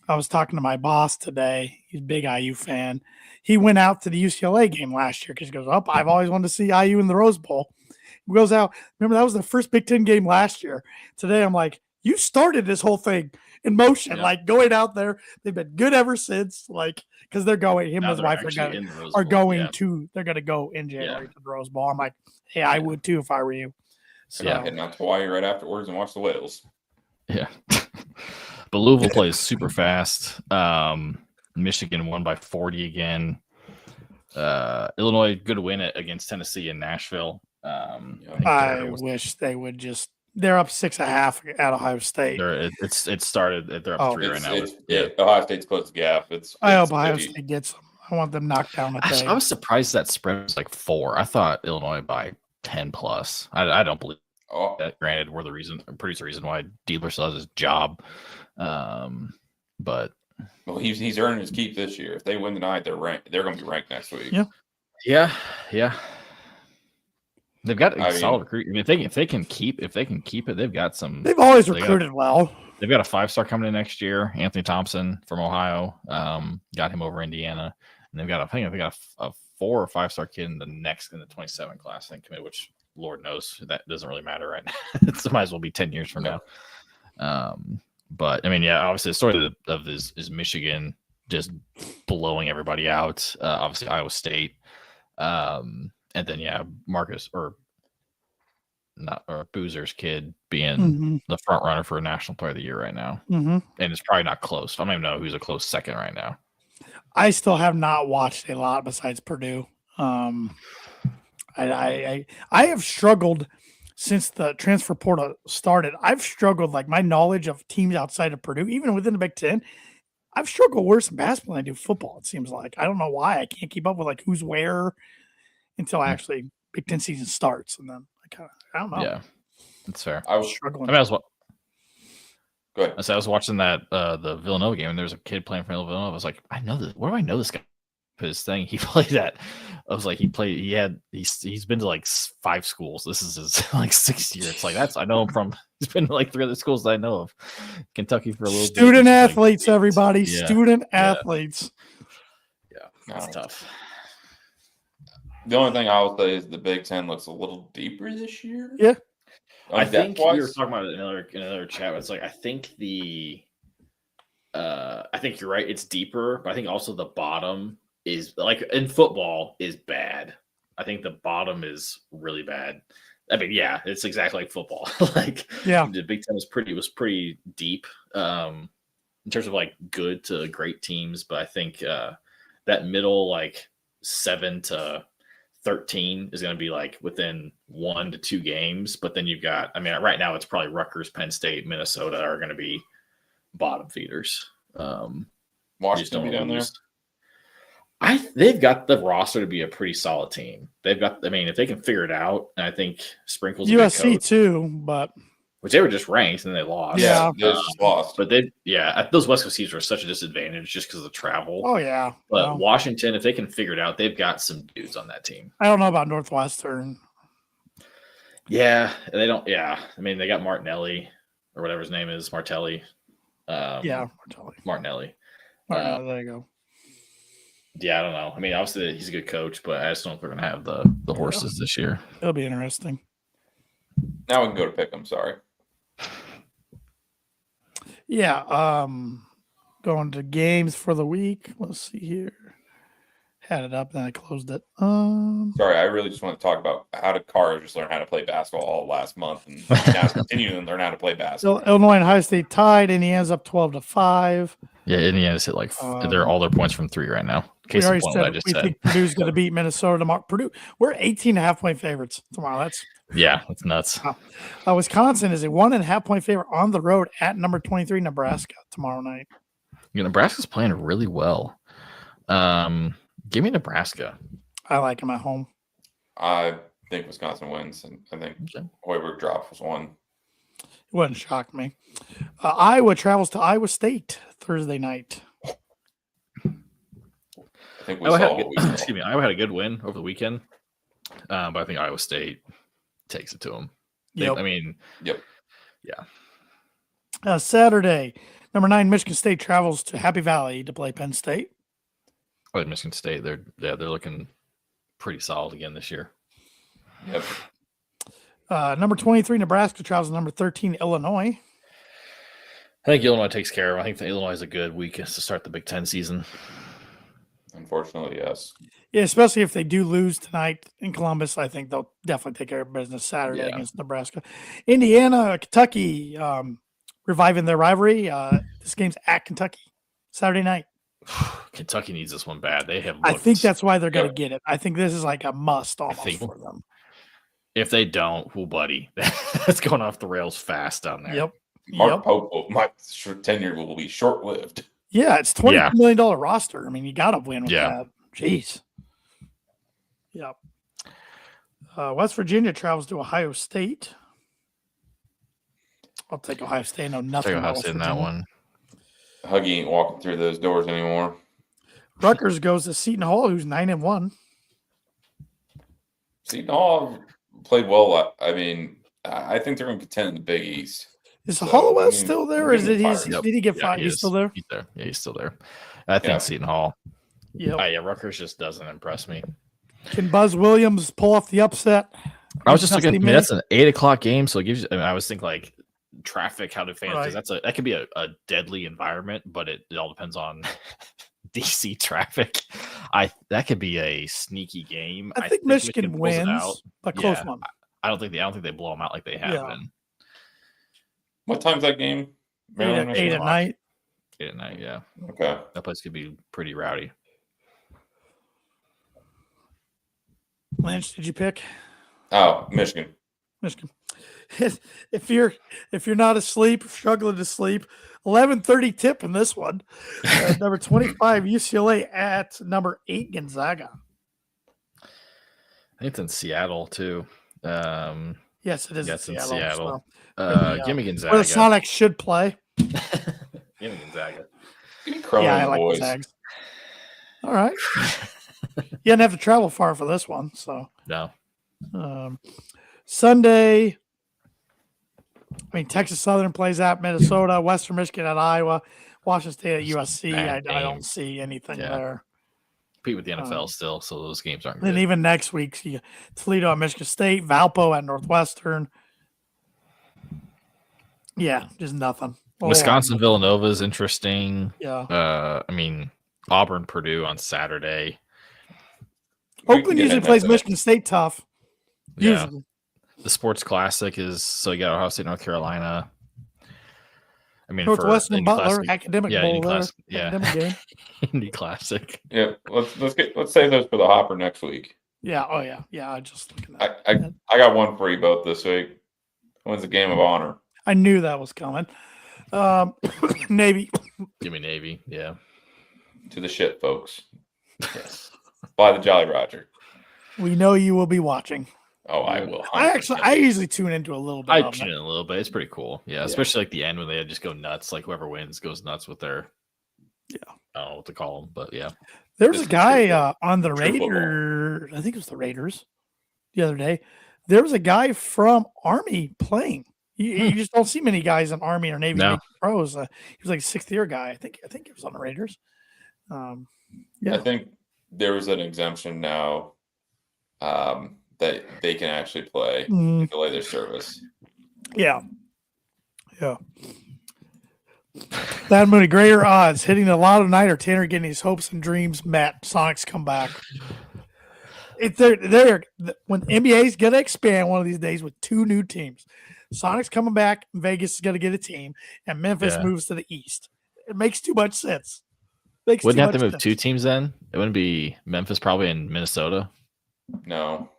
was talking to my boss today. He's a big IU fan. He went out to the UCLA game last year because he goes, I've always wanted to see IU in the Rose Bowl. He goes out. Remember, that was the first Big Ten game last year. Today, I'm like, you started this whole thing in motion, like going out there. They've been good ever since, like, because they're going. Him and his wife are going to. They're going to go in January to the Rose Bowl. I'm like, hey, I would too if I were you. So heading out to Hawaii right afterwards and watch the whales. Yeah, but Louisville plays super fast. Michigan won by 40 again. Illinois, good win against Tennessee in Nashville. I wish they would just. They're up 6.5 at Ohio State. It started. They're up 3 right now. Ohio State's closed the gap. I hope Ohio State gets them. I want them knocked down. I was surprised that spread was like 4. I thought Illinois by 10 plus. I don't believe that. Granted, we're Purdue's the reason why Diebler still has his job. But he's earning his keep this year. If they win tonight, they're ranked. They're going to be ranked next week. Yeah. They've got a solid recruit. I mean, if they can keep it, they've got some. They've always recruited well. They've got a 5-star coming in next year. Anthony Thompson from Ohio, got him over Indiana, and they've got a 4 or 5-star kid in the 27 class, I think, committed, which Lord knows that doesn't really matter right now. It might as well be 10 years from now. But I mean, obviously the story of this is Michigan just blowing everybody out. Obviously Iowa State. And then Marcus or Boozer's kid being Mm-hmm. the front runner for a National Player of the Year right now, Mm-hmm. and it's probably not close. I don't even know who's a close second right now. I still have not watched a lot besides Purdue. I have struggled since the transfer portal started. I've struggled, like, my knowledge of teams outside of Purdue, even within the Big Ten. I've struggled worse in basketball than I do football. It seems like I don't know why I can't keep up with like who's where until actually Big Ten season starts, and then I don't know. Yeah, that's fair. I I'm was struggling. I mean, go ahead. I was watching that the Villanova game, and there was a kid playing for Villanova. I was like, I know this. Where do I know this guy? His thing. He played at. I was like, he's been to like 5 schools. This is his like 6th year. It's like I know him from. He's been to like 3 other schools that I know of. Kentucky for a little bit. Student Like, athletes, everybody. Yeah. Student athletes. Yeah, it's tough. The only thing I will say is the Big Ten looks a little deeper this year. Yeah. I think we depth-wise. were talking about it in another chat. It's like I think you're right. It's deeper, but I think also the bottom is like in football is bad. I think the bottom is really bad. I mean, yeah, it's exactly like football. Like, Yeah. the Big Ten was pretty deep in terms of like good to great teams, but I think that middle like 7 to 13 is going to be like within 1 to 2 games. But then you've got, I mean, right now it's probably Rutgers, Penn State, Minnesota are going to be bottom feeders. Washington be down there. They've got the roster to be a pretty solid team. They've got, I mean, if they can figure it out, and I think Sprinkle's a good USC coach, too, but which they were just ranked and they lost. Yeah. They just lost. But those West Coast teams were such a disadvantage just because of the travel. oh yeah. But Well, Washington, if they can figure it out, they've got some dudes on that team. I don't know about Northwestern. Yeah, they don't. Yeah, I mean, they got Martinelli or whatever his name is, Martelli. Yeah, totally. Martinelli. There you go. Yeah, I don't know. I mean, obviously he's a good coach, but I just don't know if they're going to have the horses this year. It'll be interesting. Now we can go to pick 'em. Sorry. Yeah. Going to games for the week. Let's see here. Had it up, then I closed it. Sorry, I really just want to talk about how did Carr just learn how to play basketball all last month and now continuing to learn how to play basketball. Illinois and Ohio State tied. Indiana's up 12-5. Yeah, Indiana's hit like they're all their points from 3 right now. We already said we think Purdue's going to beat Minnesota tomorrow. Purdue, we're 18.5-point favorites tomorrow. That's nuts. Wisconsin is a 1.5-point favorite on the road at number 23 Nebraska tomorrow night. Yeah, Nebraska's playing really well. Give me Nebraska. I like them at home. I think Wisconsin wins, and I think Hoiberg drops was one. It wouldn't shock me. Iowa travels to Iowa State Thursday night. I think we saw what we saw. Excuse me. Iowa had a good win over the weekend, but I think Iowa State takes it to them. Yep. Yeah. Saturday, number 9 Michigan State travels to Happy Valley to play Penn State. But Michigan State, they're looking pretty solid again this year. Yep. Number 23 Nebraska travels to number 13 Illinois. I think Illinois takes care of. I think Illinois is a good week to start the Big Ten season. Unfortunately, yes. Yeah, especially if they do lose tonight in Columbus, I think they'll definitely take care of business Saturday against Nebraska. Indiana, Kentucky, reviving their rivalry. This game's at Kentucky Saturday night. Kentucky needs this one bad. They have. I think that's why they're going to get it. I think this is like a must almost for them. If they don't, buddy, that's going off the rails fast down there. Yep. Mark Pope, my tenure will be short-lived. Yeah, it's $22 million roster. I mean, you got to win with that. Jeez. Yep. West Virginia travels to Ohio State. I'll take Ohio State. I know nothing about Ohio State in that one. Huggy ain't walking through those doors anymore. Rutgers goes to Seton Hall, who's 9-1. Seton Hall played well. I mean, I think they're going to contend in the Big East. Is Holloway still there, or did he get fired? He He's still there? He's there. Yeah, he's still there. I think Seton Hall. Yeah. Rutgers just doesn't impress me. Can Buzz Williams pull off the upset? I was just looking. I mean, that's an 8:00 game, so it gives you. I mean, I was thinking like traffic, how to fans because that could be a deadly environment, but it all depends on DC traffic. That could be a sneaky game. I think Michigan wins, but close one. I don't think they blow them out like they have been. What time's that game? 8 at night. 8 at night, yeah. Okay. That place could be pretty rowdy. Lynch, did you pick? Oh, Michigan. Michigan. If you're not asleep, struggling to sleep, 11:30 tip in this one. Number 25 UCLA at number 8 Gonzaga. I think it's in Seattle too. Yes, it is. Yes, in in Seattle. Seattle. Give me Gonzaga. Where the Sonics should play. Give me Gonzaga. Yeah, I like the Zags. All right. You didn't have to travel far for this one, so No. Sunday. I mean, Texas Southern plays at Minnesota, Western Michigan at Iowa, Washington State at USC. I don't see anything there. Compete with the NFL still, so those games aren't good. And even next week, Toledo at Michigan State, Valpo at Northwestern. Yeah, just nothing. Wisconsin Villanova is interesting. Yeah. I mean, Auburn Purdue on Saturday. Oakland usually plays Michigan State tough. Yeah. Usually. The Sports Classic is so you got Ohio State, North Carolina. I mean, Northwestern Butler Classic, academic bowl there. Academic game. Indy Classic. Yeah, let's save those for the hopper next week. Yeah. Oh yeah. Yeah. I just looking at I got one for you both this week. When's the game of honor? I knew that was coming. Navy. Give me Navy. Yeah. To the shit, folks. Yes. By the Jolly Roger. We know you will be watching. Oh, I will. I usually tune into a little bit. I tune in a little bit. It's pretty cool. Yeah, especially like the end when they just go nuts. Like whoever wins goes nuts with their. Yeah. I don't know what to call them, but yeah. There's a guy on the Raiders. I think it was the Raiders the other day. There was a guy from Army playing. You just don't see many guys in Army or Navy pros. He was like a 6th-year guy. I think he was on the Raiders. I think there was an exemption now that they can actually play delay their service. Yeah. That many greater odds hitting the lotto night or Tanner getting his hopes and dreams met. Sonics come back. They're when NBA's gonna expand one of these days with 2 new teams. Sonics coming back, Vegas is gonna get a team, and Memphis moves to the East. It makes too much sense. Wouldn't have to move 2 teams then? It wouldn't be Memphis probably in Minnesota. No.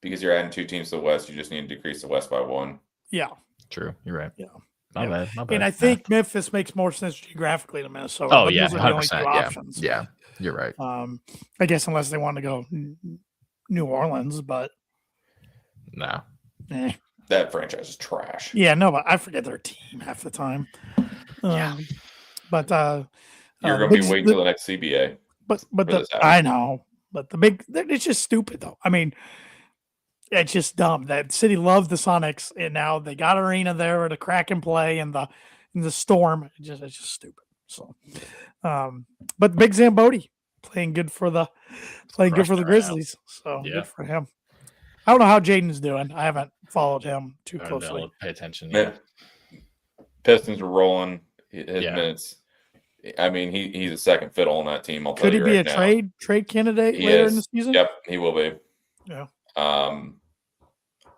Because you're adding 2 teams to the West, you just need to decrease the West by 1. Yeah. True. You're right. Yeah. Not bad. And I think Memphis makes more sense geographically than Minnesota. Oh, yeah. 100%. Yeah. You're right. I guess unless they want to go New Orleans, but. No. That franchise is trash. Yeah, no, but I forget their team half the time. But you're going to be waiting till the next CBA. But I know. But it's just stupid, though. I mean, it's just dumb. That city loved the Sonics, and now they got an arena there where the Kraken play and the Storm. It's just stupid. So, but Big Zamboni playing good for the Grizzlies. So good for him. I don't know how Jaden's doing. I haven't followed him too closely. Pay attention. Yeah. Pistons are rolling his minutes. I mean, he's a second fiddle on that team. Could he be a trade candidate later in the season? Yep, he will be. Yeah.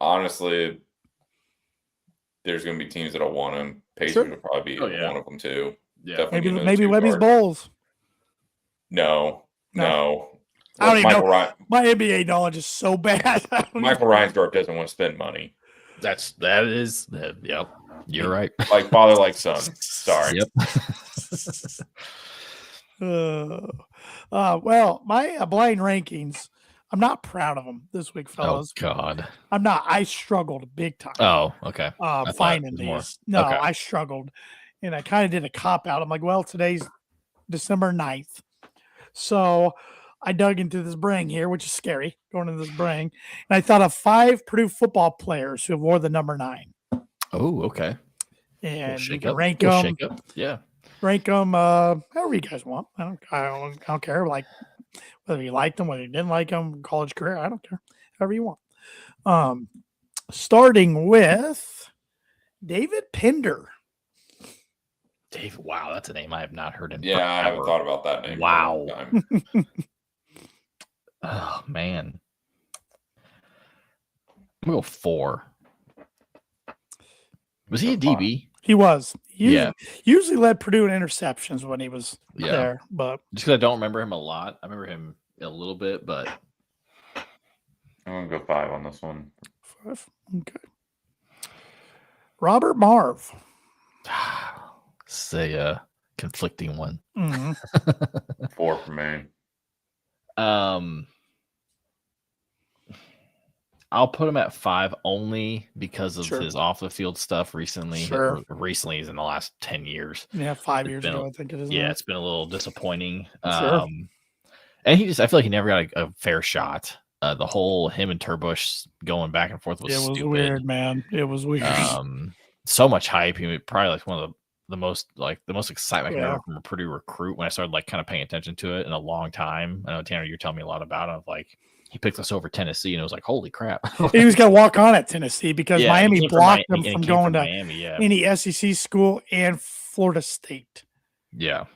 Honestly, there's going to be teams that'll want him. Pacers will probably be one of them too. Yeah. Maybe Webby's Bulls. No. I don't even know. My NBA knowledge is so bad. Michael Reinsdorf doesn't want to spend money. Yep. You're right. Like father, like son. Sorry. Yep. Well, my blind rankings, I'm not proud of them this week, fellas. Oh, God. I'm not. I struggled big time. Oh, okay. Finding these. No, okay. I struggled. And I kind of did a cop out. I'm like, well, today's December 9th. So I dug into this brain here, which is scary, going into this brain. And I thought of 5 Purdue football players who have wore the number 9. Oh, okay. And you can rank them. Yeah. Rank them however you guys want. I don't care. Like whether you liked them, whether you didn't like them, college career. I don't care. However you want. Starting with David Pender. Dave, wow, that's a name I have not heard in forever. I haven't thought about that name. Wow. Oh, man. I'm gonna go 4. Was he a DB? He was. He Yeah. usually led Purdue in interceptions when he was there, but just because I don't remember him a lot. I remember him a little bit, but I'm gonna go 5 on this one. 5. Okay. Robert Marv. Say a conflicting one. Mm-hmm. 4 for me. I'll put him at 5 only because of Sure. his off the field stuff recently. Sure. Recently is in the last 10 years. Yeah, 5 It's years been ago, I think it is. Yeah, now. it's been a little disappointing. Sure. And I feel like he never got a fair shot. The whole him and Turbush going back and forth was stupid. Weird, man. It was weird. So much hype. He was probably like one of the most excitement I can Yeah. remember from a Purdue recruit when I started like kind of paying attention to it in a long time. I know Tanner, you're telling me a lot about it. Like he picked us over Tennessee, and it was like, holy crap! He was going to walk on at Tennessee because Yeah, Miami he came blocked from him Mi- from he came going to Miami. Yeah, any SEC school and Florida State. yeah.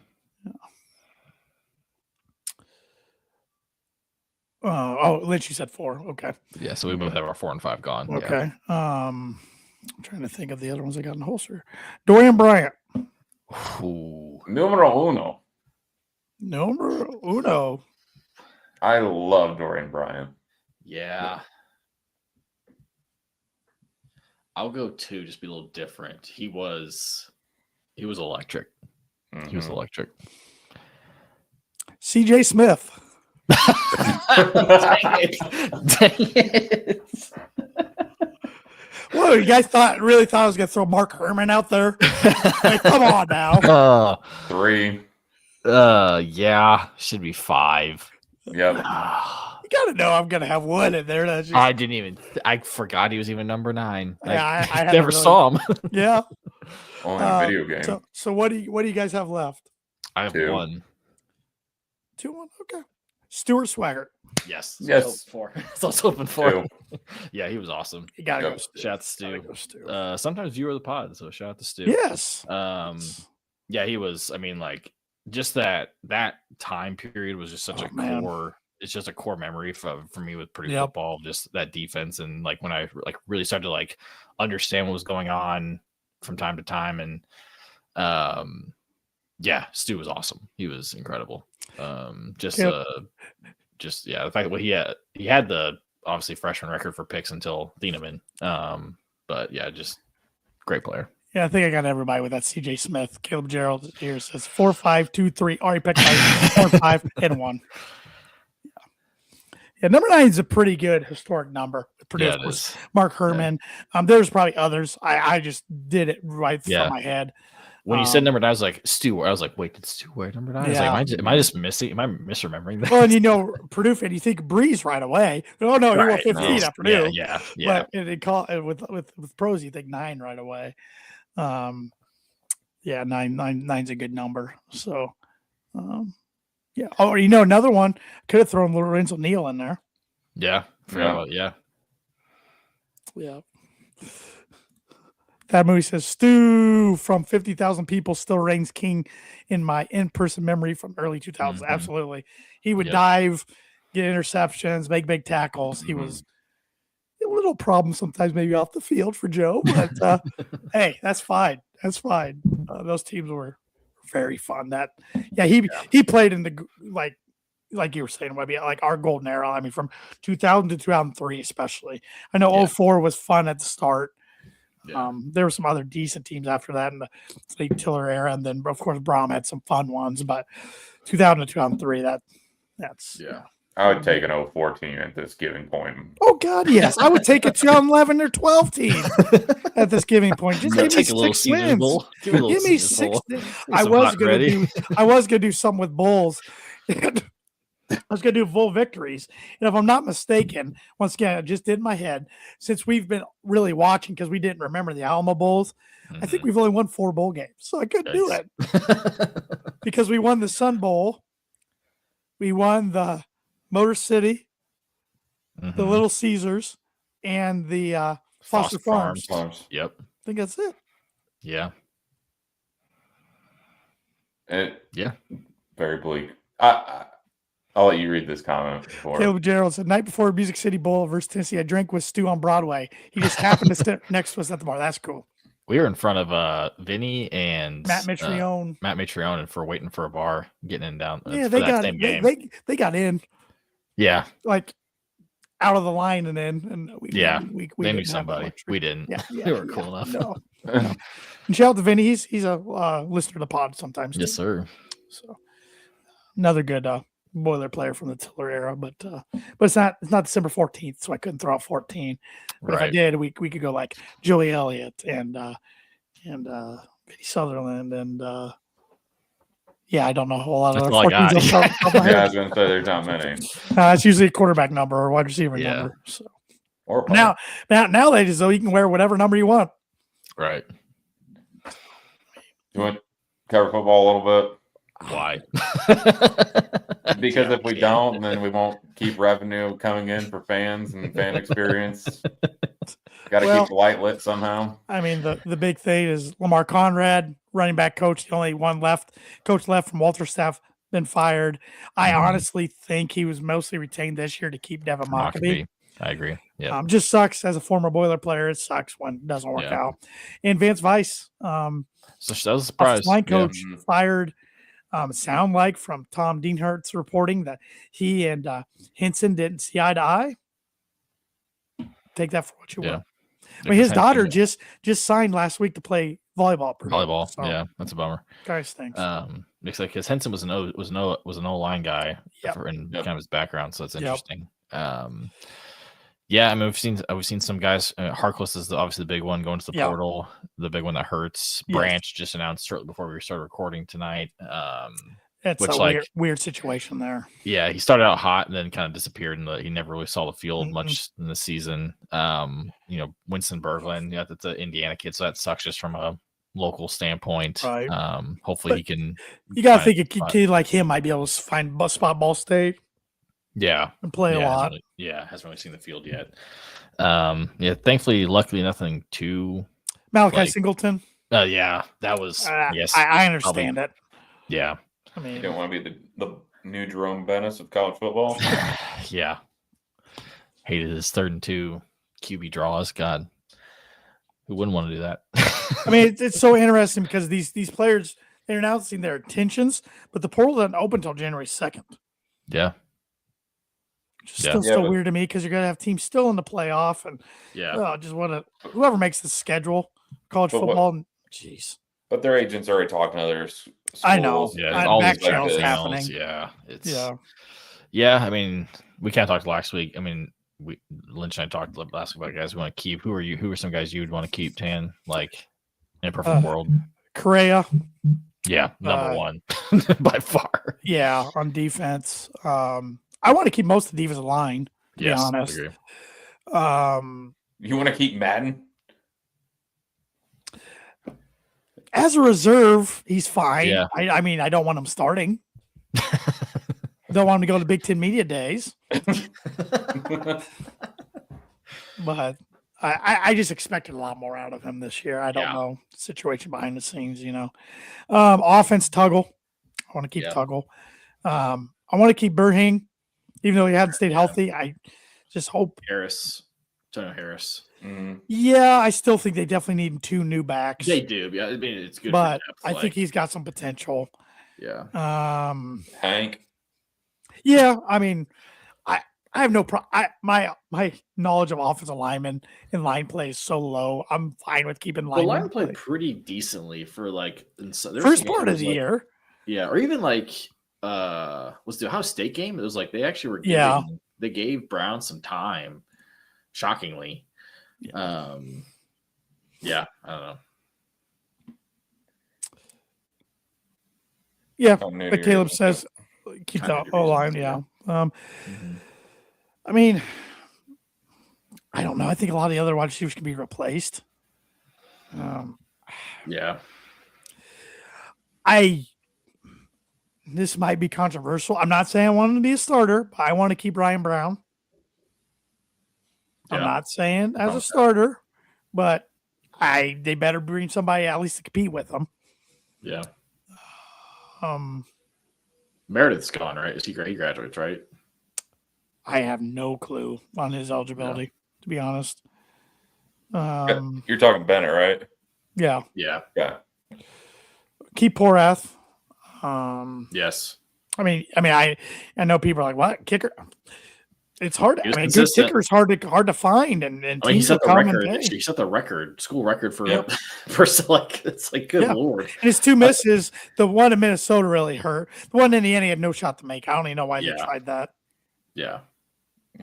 Lynch, you said 4. Okay. Yeah, so we both have our 4 and 5 gone. Okay. I'm trying to think of the other ones I got in the holster. Dorian Bryant. Yeah. Ooh. Numero uno. Numero uno. I love Dorian Bryant. Yeah. I'll go 2, just be a little different. He was electric. He was electric. CJ Smith. Dang it. Whoa, you guys really thought I was going to throw Mark Herman out there? Like, come on now. 3. Yeah, should be 5. Yep. You got to know I'm going to have one in there. That's just, I forgot he was even number 9. Yeah, I haven't never really- saw him. yeah. Only a video game. So what do you guys have left? I have 2. 1. 2-1. Okay. Stuart Swaggart. Yes. Yes. So I was hoping for. 2. Yeah, he was awesome. You got to Yep. go Stu. Shout out to Stu. Gotta go Stu. Sometimes viewer of the pod, so shout out to Stu. Yes. Yeah, he was. I mean, like just that time period was just such a man. core. It's just a core memory for me with Purdue Yep. football. Just that defense, and like when I like really started to like understand what was going on from time to time, and yeah, Stu was awesome. He was incredible. Just the fact that he had the obviously freshman record for picks until Thieneman. But yeah, just great player. Yeah, I think I got everybody with that. CJ Smith, Caleb Gerald here says 4, 5, 2, 3. Already picked 4, 5, and 1. Yeah, number 9 is a pretty good historic number. Purdue, Yeah, of it course, is. Mark Herman. There's probably others. I just did it right from my head. When you said number 9, I was like Stu. I was like, wait, did Stu wear number 9? I was Yeah. like, am I just missing? Am I misremembering that? Well, and Purdue fan, you think Breeze right away. Oh no, he wore 15 at Purdue. Yeah. But they call it with pros, you think 9 right away. Yeah, 9's a good number. So, yeah. Oh, another one could have thrown Lorenzo Neal in there. Yeah. Yeah. That movie says Stu from 50,000 People still reigns king in my in-person memory from early 2000s. Mhm. Absolutely. He would dive, get interceptions, make big tackles. He was a little problem sometimes maybe off the field for Joe, but hey, that's fine. That's fine. Those teams were very fun. He played in the like you were saying, maybe like our golden era. I mean, from 2000 to 2003, especially. I know 04 was fun at the start. Yeah. There were some other decent teams after that in the Slade Tiller era, and then of course Brom had some fun ones. But 2000 to 2003, that's I would take an 0-4 team at this giving point. Oh God, yes, I would take a 2011 or 12 team at this giving point. Just give me 6 wins. Give me 6. I was gonna do something with Bulls. I was going to do full victories. And if I'm not mistaken, once again, I just did in my head, since we've been really watching because we didn't remember the Alma Bowls, I think we've only won 4 bowl games. So I couldn't do it because we won the Sun Bowl. We won the Motor City, the Little Caesars, and the Foster Farms. Yep. I think that's it. Yeah. Very bleak. I'll let you read this comment before. Caleb Gerald said, night before Music City Bowl versus Tennessee, I drank with Stu on Broadway. He just happened to sit next to us at the bar. That's cool. We were in front of Vinny and Matt Mitrione. And for waiting for a bar, getting in down. Yeah, for that same game. They got in. Yeah, like out of the line and in. And we they knew somebody. We didn't. Yeah, we were cool enough. No. And shout out to Vinny. He's a listener to the pod sometimes. Yes, sir. So another good boiler player from the Tiller era, but it's not December 14th, so I couldn't throw out 14. But if I did, we could go like Joey Elliott and Vinny Sutherland and I don't know a whole lot of other 14s. I was going to say there's not many. It's usually a quarterback number or wide receiver number. So or nowadays though, you can wear whatever number you want. Right. You want to cover football a little bit? Why? Because if we don't, then we won't keep revenue coming in for fans and fan experience. Got to keep the light lit somehow. I mean, the big thing is Lamar Conrad, running back coach, the only one left. Coach left from Walter's staff, been fired. I honestly think he was mostly retained this year to keep Devin Mockabee. I agree. Yeah. Just sucks as a former Boiler player. It sucks when it doesn't work out. And Vance Weiss, so that was a surprise. Line coach fired. Sound like from Tom Dienhart's reporting that he and Henson didn't see eye to eye. Take that for what you will. I mean, his daughter just signed last week to play volleyball. Volleyball, so, that's a bummer. Guys, thanks. Looks like his Henson was an O line guy in kind of his background, so it's interesting. I mean, we've seen some guys. Harkless is obviously the big one going to the portal, the big one that hurts. Branch just announced shortly before we started recording tonight. It's a weird situation there. Yeah, he started out hot and then kind of disappeared, and he never really saw the field much in the season. Winston Berglund, that's an Indiana kid, so that sucks just from a local standpoint. Right. Hopefully he can. You got to think a kid like him might be able to find spot Ball State. Yeah, and play a lot. Hasn't really seen the field yet. Thankfully, luckily, nothing too. Malachi Singleton. That was. Yes, I understand it. Yeah, I mean, you don't want to be the new Jerome Bettis of college football. Yeah, hated his 3rd and 2 QB draws. God, who wouldn't want to do that? I mean, it's so interesting because these players, they're announcing their intentions, but the portal doesn't open until January 2nd. Yeah. Still weird to me because you're going to have teams still in the playoff and just want to whoever makes the schedule, college football. Jeez. But their agents are already talking to other schools. I know. Yeah, all back these channels happening. Yeah. I mean, we kind of talked last week. I mean, Lynch and I talked last week about guys we want to keep. Who are some guys you would want to keep, Tan? Like in a perfect world, Correa. Yeah, number one by far. Yeah, on defense. I want to keep most of the defensive line, to be honest. I agree. You want to keep Madden? As a reserve, he's fine. Yeah. I mean, I don't want him starting. Don't want him to go to Big Ten Media Days. But I just expected a lot more out of him this year. I don't know the situation behind the scenes, Offense, Tuggle. I want to keep Tuggle. I want to keep Burhing. Even though he hadn't stayed healthy, I just hope Tony Harris. Mm-hmm. Yeah, I still think they definitely need 2 new backs. They do. Yeah, I mean it's good. But I think he's got some potential. Yeah. Hank. Yeah, I mean, I have no problem. My knowledge of offensive linemen and line play is so low. I'm fine with keeping linemen. The line played pretty decently for first part of the year. Yeah, or even was the Ohio State game? It was they actually were they gave Brown some time, shockingly. I don't know. Yeah, but Caleb says keep the O-line, I mean, I don't know. I think a lot of the other wide receivers can be replaced. This might be controversial. I'm not saying I want him to be a starter, but I want to keep Ryan Brown. I'm not saying as a starter, but they better bring somebody at least to compete with them. Yeah. Meredith's gone, right? He graduates, right? I have no clue on his eligibility, to be honest. You're talking Bennett, right? Yeah. Yeah. Yeah. Keep Porath. Yes. I know people are like, what kicker? It's hard. He was Good consistent. kicker is hard to find, and he teams set will the come and record. pay. He set the record, school record for Yep. it's like good Lord. And his two misses, the one in Minnesota really hurt. The one in Indiana he had no shot to make. I don't even know why they tried that. Yeah.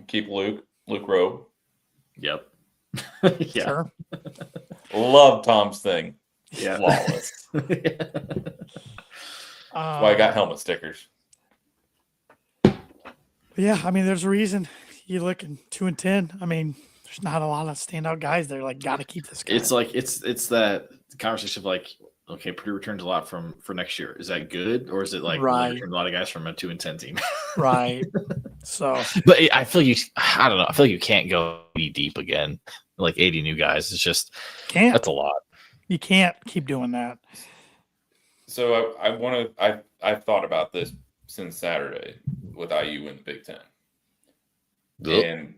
Keep Luke Rowe. Yep. Yeah. Sure. Love Tom's thing. Yeah. Flawless. Why I got helmet stickers. Yeah, there's a reason you look in 2-10. There's not a lot of standout guys there. Like, got to keep this guy. It's like it's that conversation of like, okay, Purdue returns a lot for next year. Is that good, or is it like right? Return a lot of guys from a 2-10 team, right? So, but I feel I don't know. I feel like you can't go deep again, like 80 new guys. It's just can't. That's a lot. You can't keep doing that. So I've thought about this since Saturday with IU in the Big Ten. And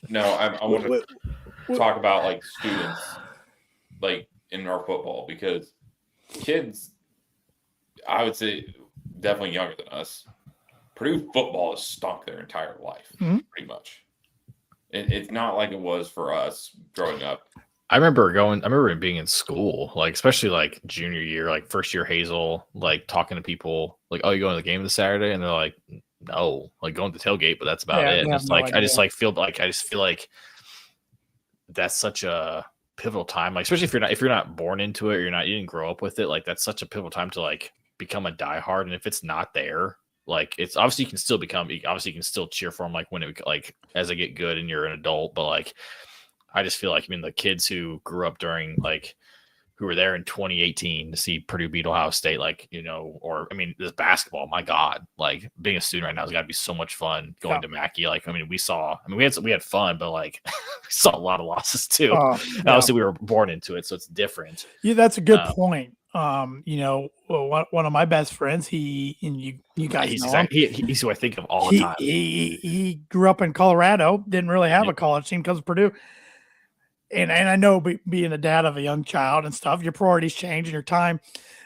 no, I want to talk about like students like in our football, because kids, I would say definitely younger than us, Purdue football has stunk their entire life, pretty much. It's not like it was for us growing up. I remember being in school, like especially like junior year, like first year Hazel, like talking to people like, oh, you going to the game this Saturday? And they're like, no, like going to the tailgate, but that's about it. And it's like, I just feel like that's such a pivotal time. Like, especially if you're not born into it, or you didn't grow up with it, like that's such a pivotal time to like become a diehard. And if it's not there, like it's obviously you can still cheer for them, like when it, like as they get good and you're an adult, but like, I just feel like, the kids who grew up during like, who were there in 2018 to see Purdue beat Ohio State, like, this basketball, my God, like being a student right now has got to be so much fun going to Mackey. Like, we had fun, but like we saw a lot of losses too. Obviously we were born into it, so it's different. Yeah, that's a good point. One of my best friends, you guys know him. He's who I think of all the time. He grew up in Colorado, didn't really have a college team because of Purdue. And I know being a dad of a young child and stuff, your priorities change in your time,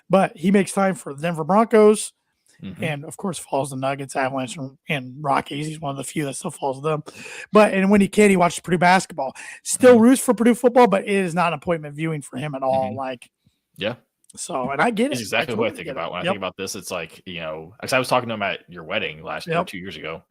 but he makes time for the Denver Broncos and of course follows the Nuggets, Avalanche, and Rockies. He's one of the few that still follows them. And when he can, he watches Purdue basketball. Still roots for Purdue football, but it is not an appointment viewing for him at all. Like, yeah. So, and I get it. It's exactly what I think about when I think about this. It's like, because I was talking to him at your wedding last year, 2 years ago.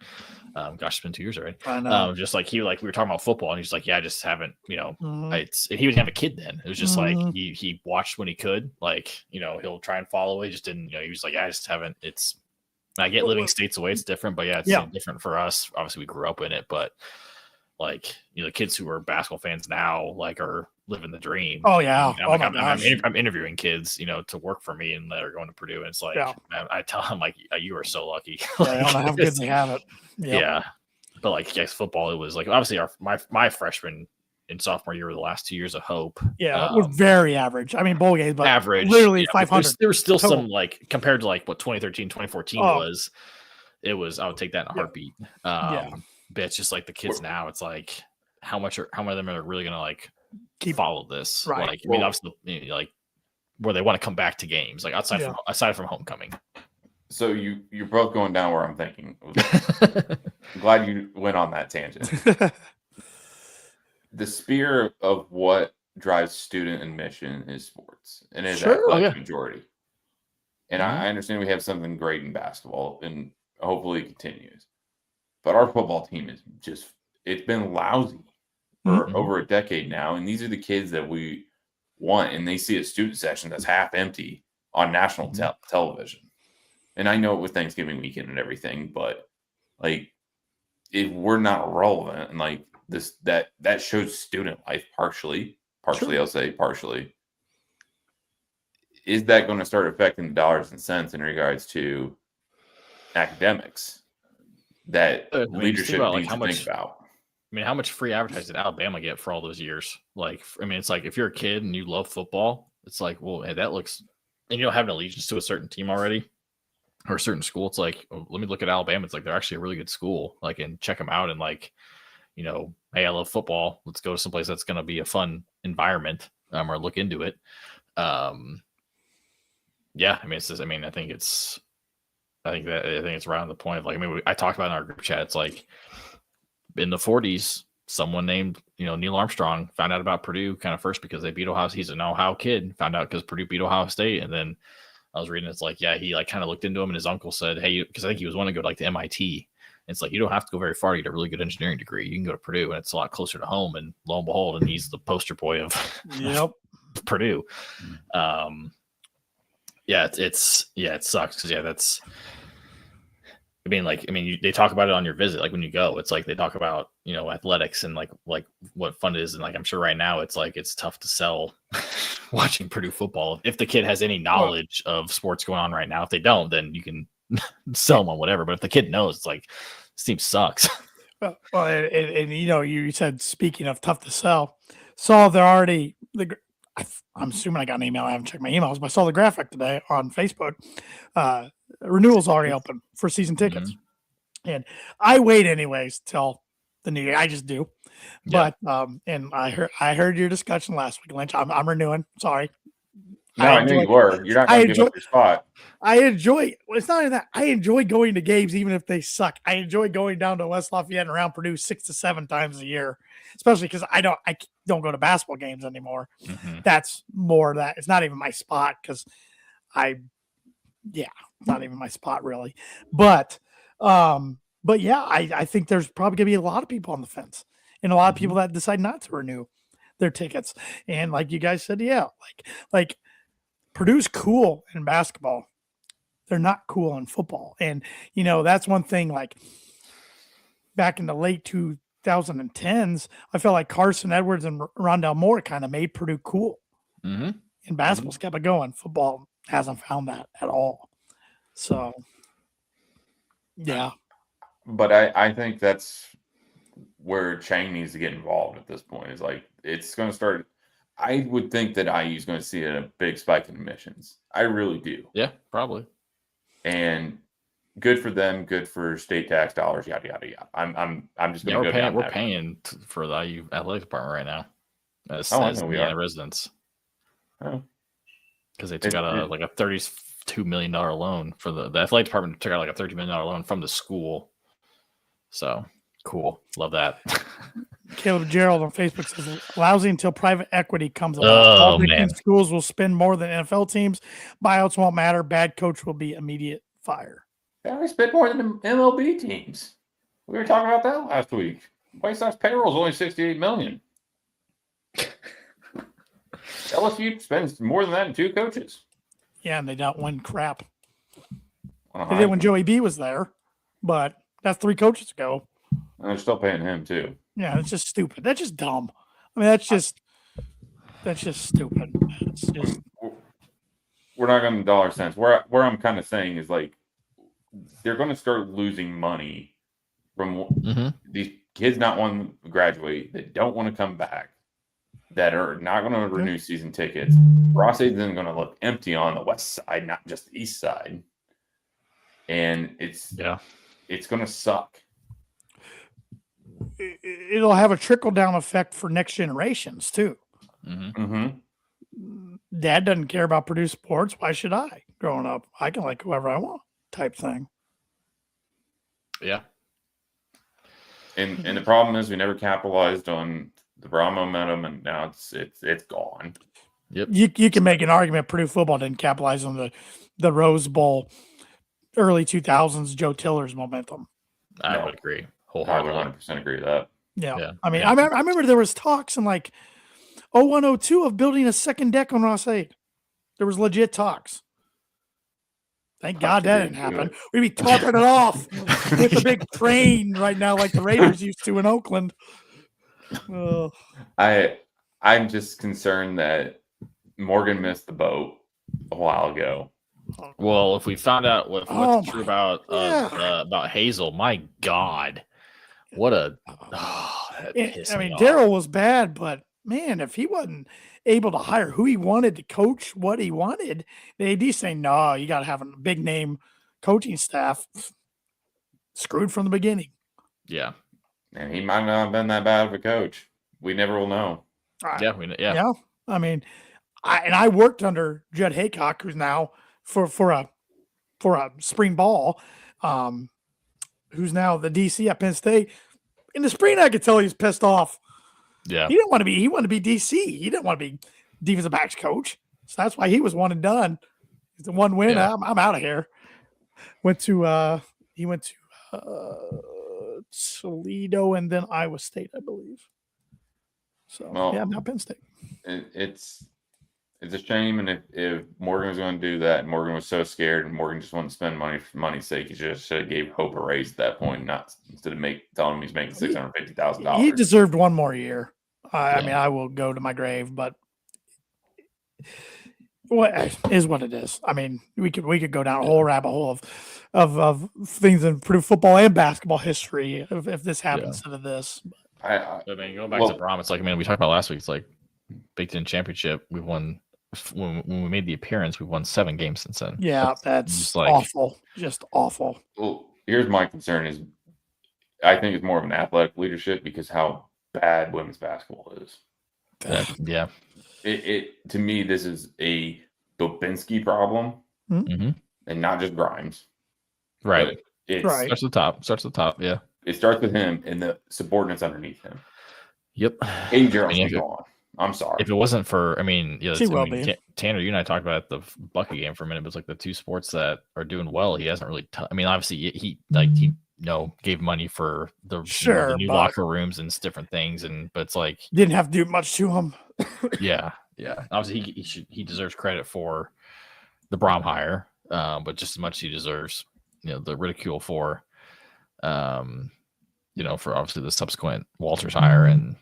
Gosh, it's been 2 years already. I know. Just like we were talking about football, and he's like, yeah, I just haven't, and he didn't have a kid then. It was just like he watched when he could, like, he'll try and follow. He just didn't, he was like, I just haven't. I get living states away, it's different, but it's different for us. Obviously, we grew up in it, but like, the kids who are basketball fans now, like, are living the dream. Oh yeah. I'm interviewing kids, to work for me, and they're going to Purdue. And it's like, man, I tell them like, you are so lucky. I don't know how good they have it. Yeah. But like, football, it was like, obviously my freshman and sophomore year were the last 2 years of hope. Yeah. We're very average. Bowl games, but average, literally 500. There was still some, like, compared to like what 2013, 2014 was, it was, I would take that in a heartbeat. But it's just like the kids now, it's like, how many of them are really going to like follow this? Right. Like, obviously, like where they want to come back to games, like aside from homecoming. So you're both going down where I'm thinking. I'm glad you went on that tangent. The spear of what drives student admission is sports, and is athletic majority. And I understand we have something great in basketball, and hopefully it continues. But our football team is it's been lousy for over a decade now. And these are the kids that we want. And they see a student session that's half empty on national television. And I know it was Thanksgiving weekend and everything, but like, if we're not relevant, and like this, that shows student life partially, I'll say partially. Is that going to start affecting the dollars and cents in regards to academics that leadership needs to think about? How much free advertising did Alabama get for all those years? Like, it's like, if you're a kid and you love football, it's like, well, hey, that looks, and you don't have an allegiance to a certain team already. or a certain school, it's like, oh, let me look at Alabama. It's like they're actually a really good school. Like, and check them out, and like, you know, hey, I love football. Let's go to someplace that's going to be a fun environment, or look into it. Yeah, I mean, it's just, I mean, I think it's around the point of like, I mean, I talked about in our group chat. It's like in the 40s, someone named, you know, Neil Armstrong found out about Purdue kind of first because they beat Ohio. He's an Ohio kid, found out because Purdue beat Ohio State, and then I was reading, it's like, yeah, he like kind of looked into him, and his uncle said, hey, because I think he was wanting to go to like to MIT. It's like, you don't have to go very far to get a really good engineering degree. You can go to Purdue, and it's a lot closer to home. And lo and behold, and he's the poster boy of Purdue. Yeah, it sucks because that's. I mean, they talk about it on your visit, like when you go. It's like they talk about, you know, athletics and like what fun it is, and like I'm sure right now it's like it's tough to sell watching Purdue football if the kid has any knowledge of sports going on right now. If they don't, then you can sell them on whatever. But if the kid knows, it's like this team sucks. Well, and you know, you said, speaking of tough to sell, saw they're already I'm assuming I got an email. I haven't checked my emails, but I saw the graphic today on Facebook. Renewal's already open for season tickets, and I wait anyways till the new year. I just do. Yeah. But and I heard your discussion last week, Lynch. I'm renewing. Sorry. No, I knew you were. You're not going to give up your spot. I enjoy. Well, it's not even that. I enjoy going to games, even if they suck. I enjoy going down to West Lafayette and around Purdue 6 to 7 times a year, especially because I don't go to basketball games anymore. That's more that it's not even my spot because not even my spot really. But yeah, I think there's probably gonna be a lot of people on the fence and a lot of people that decide not to renew their tickets. And like you guys said, yeah, like Purdue's cool in basketball. They're not cool in football. And, you know, that's one thing, like back in the late 2010s, I felt like Carson Edwards and Rondell Moore kind of made Purdue cool. And basketball's kept it going. Football hasn't found that at all. So, yeah. But I think that's where Chang needs to get involved at this point. Is like, it's going to start. I would think that IU is going to see a big spike in admissions. I really do. Yeah, probably. And good for them. Good for state tax dollars. Yada yada yada. I'm just going to go down. We're paying for the IU athletic department right now. As we are residents. Oh, because they took out a $32 million loan for the athletic department. Took out like a $30 million loan from the school. So cool. Love that. Caleb Gerald on Facebook says, lousy until private equity comes along. Oh, man. Schools will spend more than NFL teams. Buyouts won't matter. Bad coach will be immediate fire. They already spend more than the MLB teams. We were talking about that last week. White Sox payroll is only $68 million. LSU spends more than that in 2 coaches. Yeah, and they don't win crap. They did when Joey B was there, but that's 3 coaches ago. And they're still paying him too. Yeah, it's just stupid. That's just dumb. I mean, that's just stupid. It's just we're not going to dollar cents. Where I'm kind of saying is like they're going to start losing money from these kids not wanting to graduate, that don't want to come back, that are not going to renew season tickets. Ross Aiden's going to look empty on the west side, not just the east side, and it's going to suck. It'll have a trickle-down effect for next generations, too. Dad doesn't care about Purdue sports. Why should I? Growing up, I can like whoever I want type thing. Yeah. And the problem is we never capitalized on the raw momentum, and now it's gone. Yep. You can make an argument Purdue football didn't capitalize on the Rose Bowl early 2000s Joe Tiller's momentum. I would agree. I would 100% agree with that. Yeah. I mean, I remember there was talks in like 0102 of building a second deck on Ross 8. There was legit talks. Thank God that didn't happen. We'd be topping it off with a big train right now, like the Raiders used to in Oakland. I'm just concerned that Morgan missed the boat a while ago. Well, if we found out what's true about Hazel, my God, what a Daryl was bad, but man, if he wasn't able to hire who he wanted to coach what he wanted, the AD saying, no, you got to have a big name coaching staff screwed from the beginning. Yeah. And he might not have been that bad of a coach. We never will know. Yeah. I mean, I worked under Judd Haycock, who's now for a spring ball, who's now the DC at Penn State. In the spring, I could tell he was pissed off. Yeah. He wanted to be DC. He didn't want to be defensive backs coach. So that's why he was one and done. It's the one win. Yeah. I'm out of here. He went to Toledo and then Iowa State, I believe. So now Penn State. It's a shame, and if Morgan was going to do that, and Morgan was so scared, and Morgan just wanted to spend money for money's sake, he just should have gave Hope a raise at that point, not instead of telling him he's making $650,000. He deserved one more year. I mean, I will go to my grave, but what is what it is. I mean, we could go down a whole rabbit hole of things in Purdue football and basketball history if this happens instead of this. I mean, going back to Brom, it's like, I mean, we talked about last week. It's like Big Ten championship. We've won when we made the appearance. We've won 7 games since then. Yeah, that's just awful. Just awful. Well, here's my concern: is I think it's more of an athletic leadership because how bad women's basketball is. Yeah. It to me, this is a Bobinski problem, and not just Grimes. Right. It starts at the top. Yeah. It starts with him and the subordinates underneath him. Yep. Aiden Gerald's gone. I'm sorry. If it wasn't for, I mean, Tanner, you and I talked about the Bucky game for a minute, but it's like the two sports that are doing well. He hasn't really. I mean, obviously, he gave money for the new locker rooms and different things, but it's like didn't have to do much to him. Yeah. Obviously, he deserves credit for the Brom hire, but just as much he deserves, the ridicule for, for obviously the subsequent Walters hire, and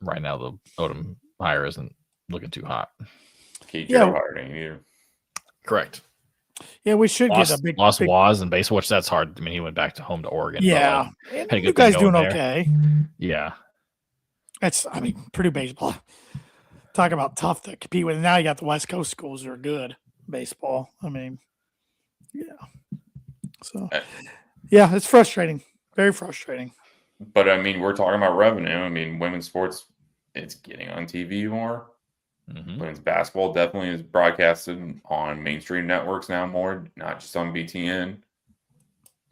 right now the Odom hire isn't looking too hot. Hire ain't either. Correct. Yeah, we should get a big Waz and baseball, which that's hard. I mean, he went back home to Oregon. Yeah, you guys doing okay? Yeah, Purdue baseball. Talk about tough to compete with. Now you got the West Coast schools that are good baseball. I mean, yeah. So, yeah, it's frustrating. Very frustrating. But I mean, we're talking about revenue. I mean, women's sports, it's getting on TV more. Women's basketball definitely is broadcasted on mainstream networks now more, not just on BTN.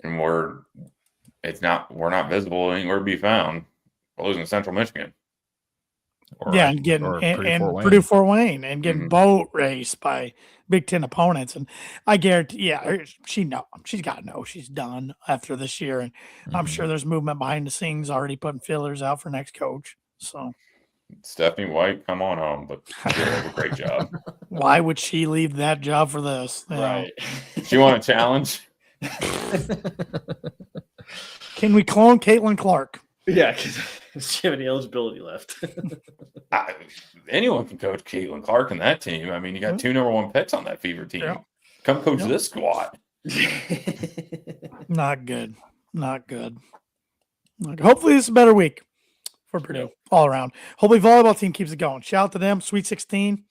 And we're not visible anywhere to be found. We're losing Central Michigan. And getting Purdue Fort Wayne and getting boat raced by Big Ten opponents. And I guarantee, she's got to know she's done after this year. And I'm sure there's movement behind the scenes already putting fillers out for next coach. So Stephanie White, come on home, but she did a great job. Why would she leave that job for this? Right. She want a challenge? Can we clone Caitlin Clark? Yeah, because she have any eligibility left. Anyone can coach Caitlin Clark in that team. I mean, you got 2 number 1 picks on that Fever team. Yeah. Come coach this squad. Not good. Hopefully, this is a better week for Purdue all around. Hopefully, volleyball team keeps it going. Shout out to them. Sweet 16.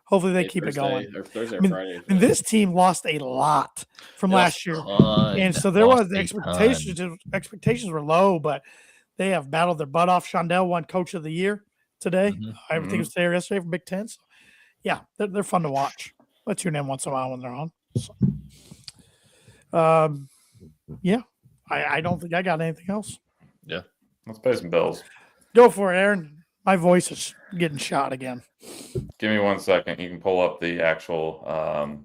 Hopefully, they keep it going. Thursday or Friday. And this team lost a lot from last year, and so there was the expectations were low, but they have battled their butt off. Shondell won Coach of the Year today. Everything was there yesterday for Big Ten. So, yeah, they're fun to watch. Let's tune in once in a while when they're on. So, I don't think I got anything else. Yeah, let's pay some bills. Go for it, Aaron. My voice is getting shot again. Give me 1 second. You can pull up the actual.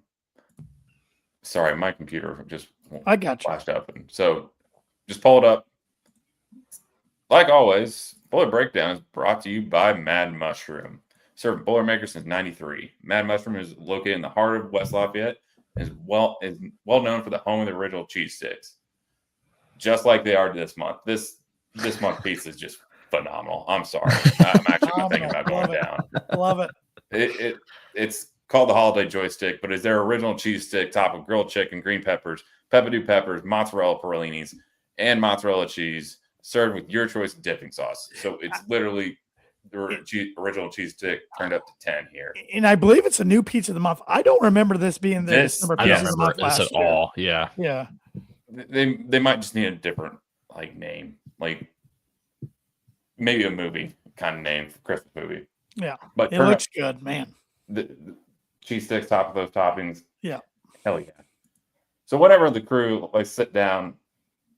Sorry, my computer just flashed up, and so just pull it up. Like always, Boiler Breakdown is brought to you by Mad Mushroom. Serving Boilermakers since '93. Mad Mushroom is located in the heart of West Lafayette and is well known for the home of the original cheese sticks. Just like they are this month. This month piece is just phenomenal. I'm sorry. I'm actually thinking about going down. Love it. It's called the Holiday Joystick, but it's their original cheese stick topped with grilled chicken, green peppers, pepperdew peppers, mozzarella perlinis, and mozzarella cheese, served with your choice of dipping sauce. So it's literally the original cheese stick turned up to 10 here. And I believe it's a new pizza of the month. I don't remember this being the December I pizza don't of the remember month this last at year. all. Yeah. Yeah. They might just need a different name, like maybe a movie kind of name for Christmas movie. Yeah. But It looks good, man. The cheese sticks, top of those toppings. Yeah. Hell yeah. So whenever the crew sit down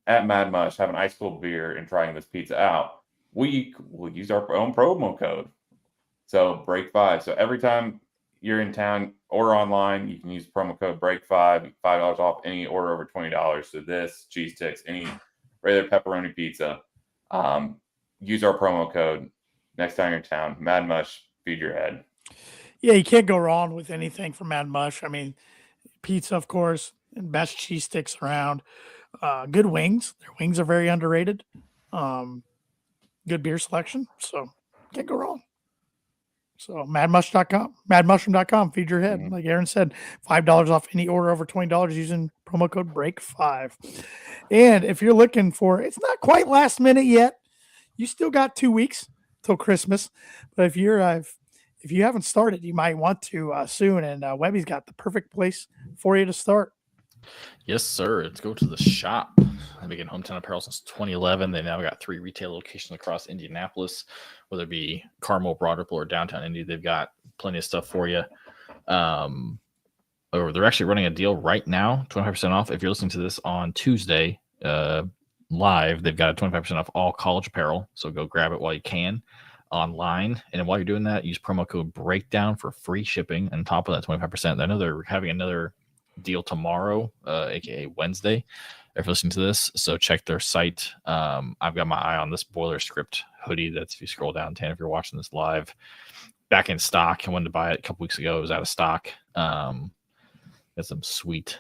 at Mad Mush, have an ice cold beer, and trying this pizza out, we will use our own promo code. So break5. So every time you're in town, order online, you can use promo code break5, $5 off any order over $20. So this, cheese sticks, any regular pepperoni pizza. Use our promo code next time you're in town. Mad Mush, feed your head. Yeah, you can't go wrong with anything from Mad Mush. I mean, pizza, of course, and best cheese sticks around. Good wings. Their wings are very underrated. Good beer selection. So can't go wrong. So madmush.com, madmushroom.com, feed your head. Like Aaron said, $5 off any order over $20 using promo code break5. And if you're looking for, it's not quite last minute yet. You still got 2 weeks till Christmas. But if you haven't started, you might want to soon. And Webby's got the perfect place for you to start. Yes, sir. Let's go to the shop. I've been getting Hometown Apparel since 2011. They now got 3 retail locations across Indianapolis, whether it be Carmel, Broad Ripple, or downtown Indy. They've got plenty of stuff for you. They're actually running a deal right now, 25% off. If you're listening to this on Tuesday live, they've got a 25% off all college apparel. So go grab it while you can online. And while you're doing that, use promo code BREAKDOWN for free shipping on top of that 25%. I know they're having another deal tomorrow, aka Wednesday, if you're listening to this. So check their site. I've got my eye on this Boiler Script hoodie. That's, if you scroll down, Tan, if you're watching this live, back in stock. I wanted to buy it a couple weeks ago. It was out of stock. Got some sweet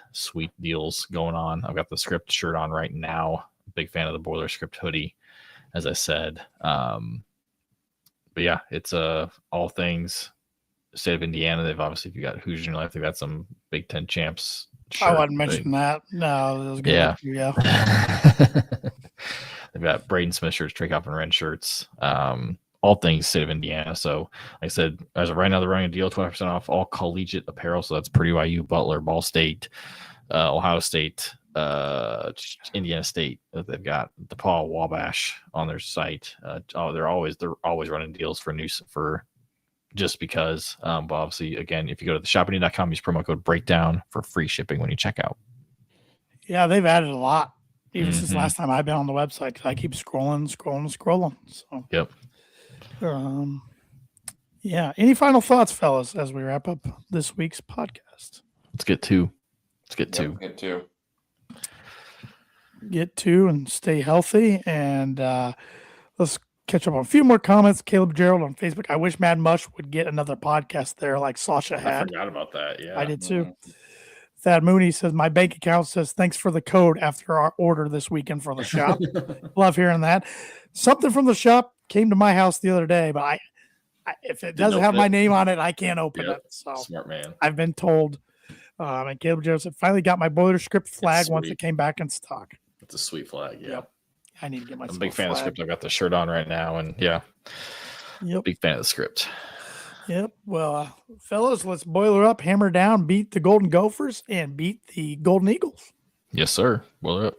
deals going on. I've got the Script shirt on right now. Big fan of the Boiler Script hoodie, as I said. But yeah, it's all things state of Indiana. They've obviously, if you got Hoosiers in your life, they've got some Big Ten champs. I wouldn't mention that. No, that was good. Yeah. They've got Braden Smith shirts, Trey Coffin Ren shirts, all things state of Indiana. So, like I said, as of right now, they're running a deal, 20% off all collegiate apparel. So that's Purdue, IU, Butler, Ball State, Ohio State, Indiana State. They've got DePaul, Wabash on their site. They're always running deals for just because. But obviously, again, if you go to the shopindy.com, use promo code BREAKDOWN for free shipping when you check out. Yeah, they've added a lot even since last time I've been on the website, because I keep scrolling. So yep. Yeah. Any final thoughts, fellas, as we wrap up this week's podcast? Let's get to. Get to and stay healthy. And let's catch up on a few more comments. Caleb Gerald on Facebook. I wish Mad Mush would get another podcast there like Sasha had. I forgot about that. Yeah. I did too. Thad Mooney says, my bank account says, thanks for the code after our order this weekend for the shop. Love hearing that. Something from the shop came to my house the other day, but I if it doesn't have my name on it, I can't open it. So smart man. I've been told. And Caleb Jones said, finally got my Boiler Script flag once it came back in stock. It's a sweet flag. Yeah. Yep. I need to get my I'm a big fan of the Script. I've got the shirt on right now, and big fan of the Script. Yep. Well, fellas, let's boiler up, hammer down, beat the Golden Gophers, and beat the Golden Eagles. Yes, sir. Boiler up.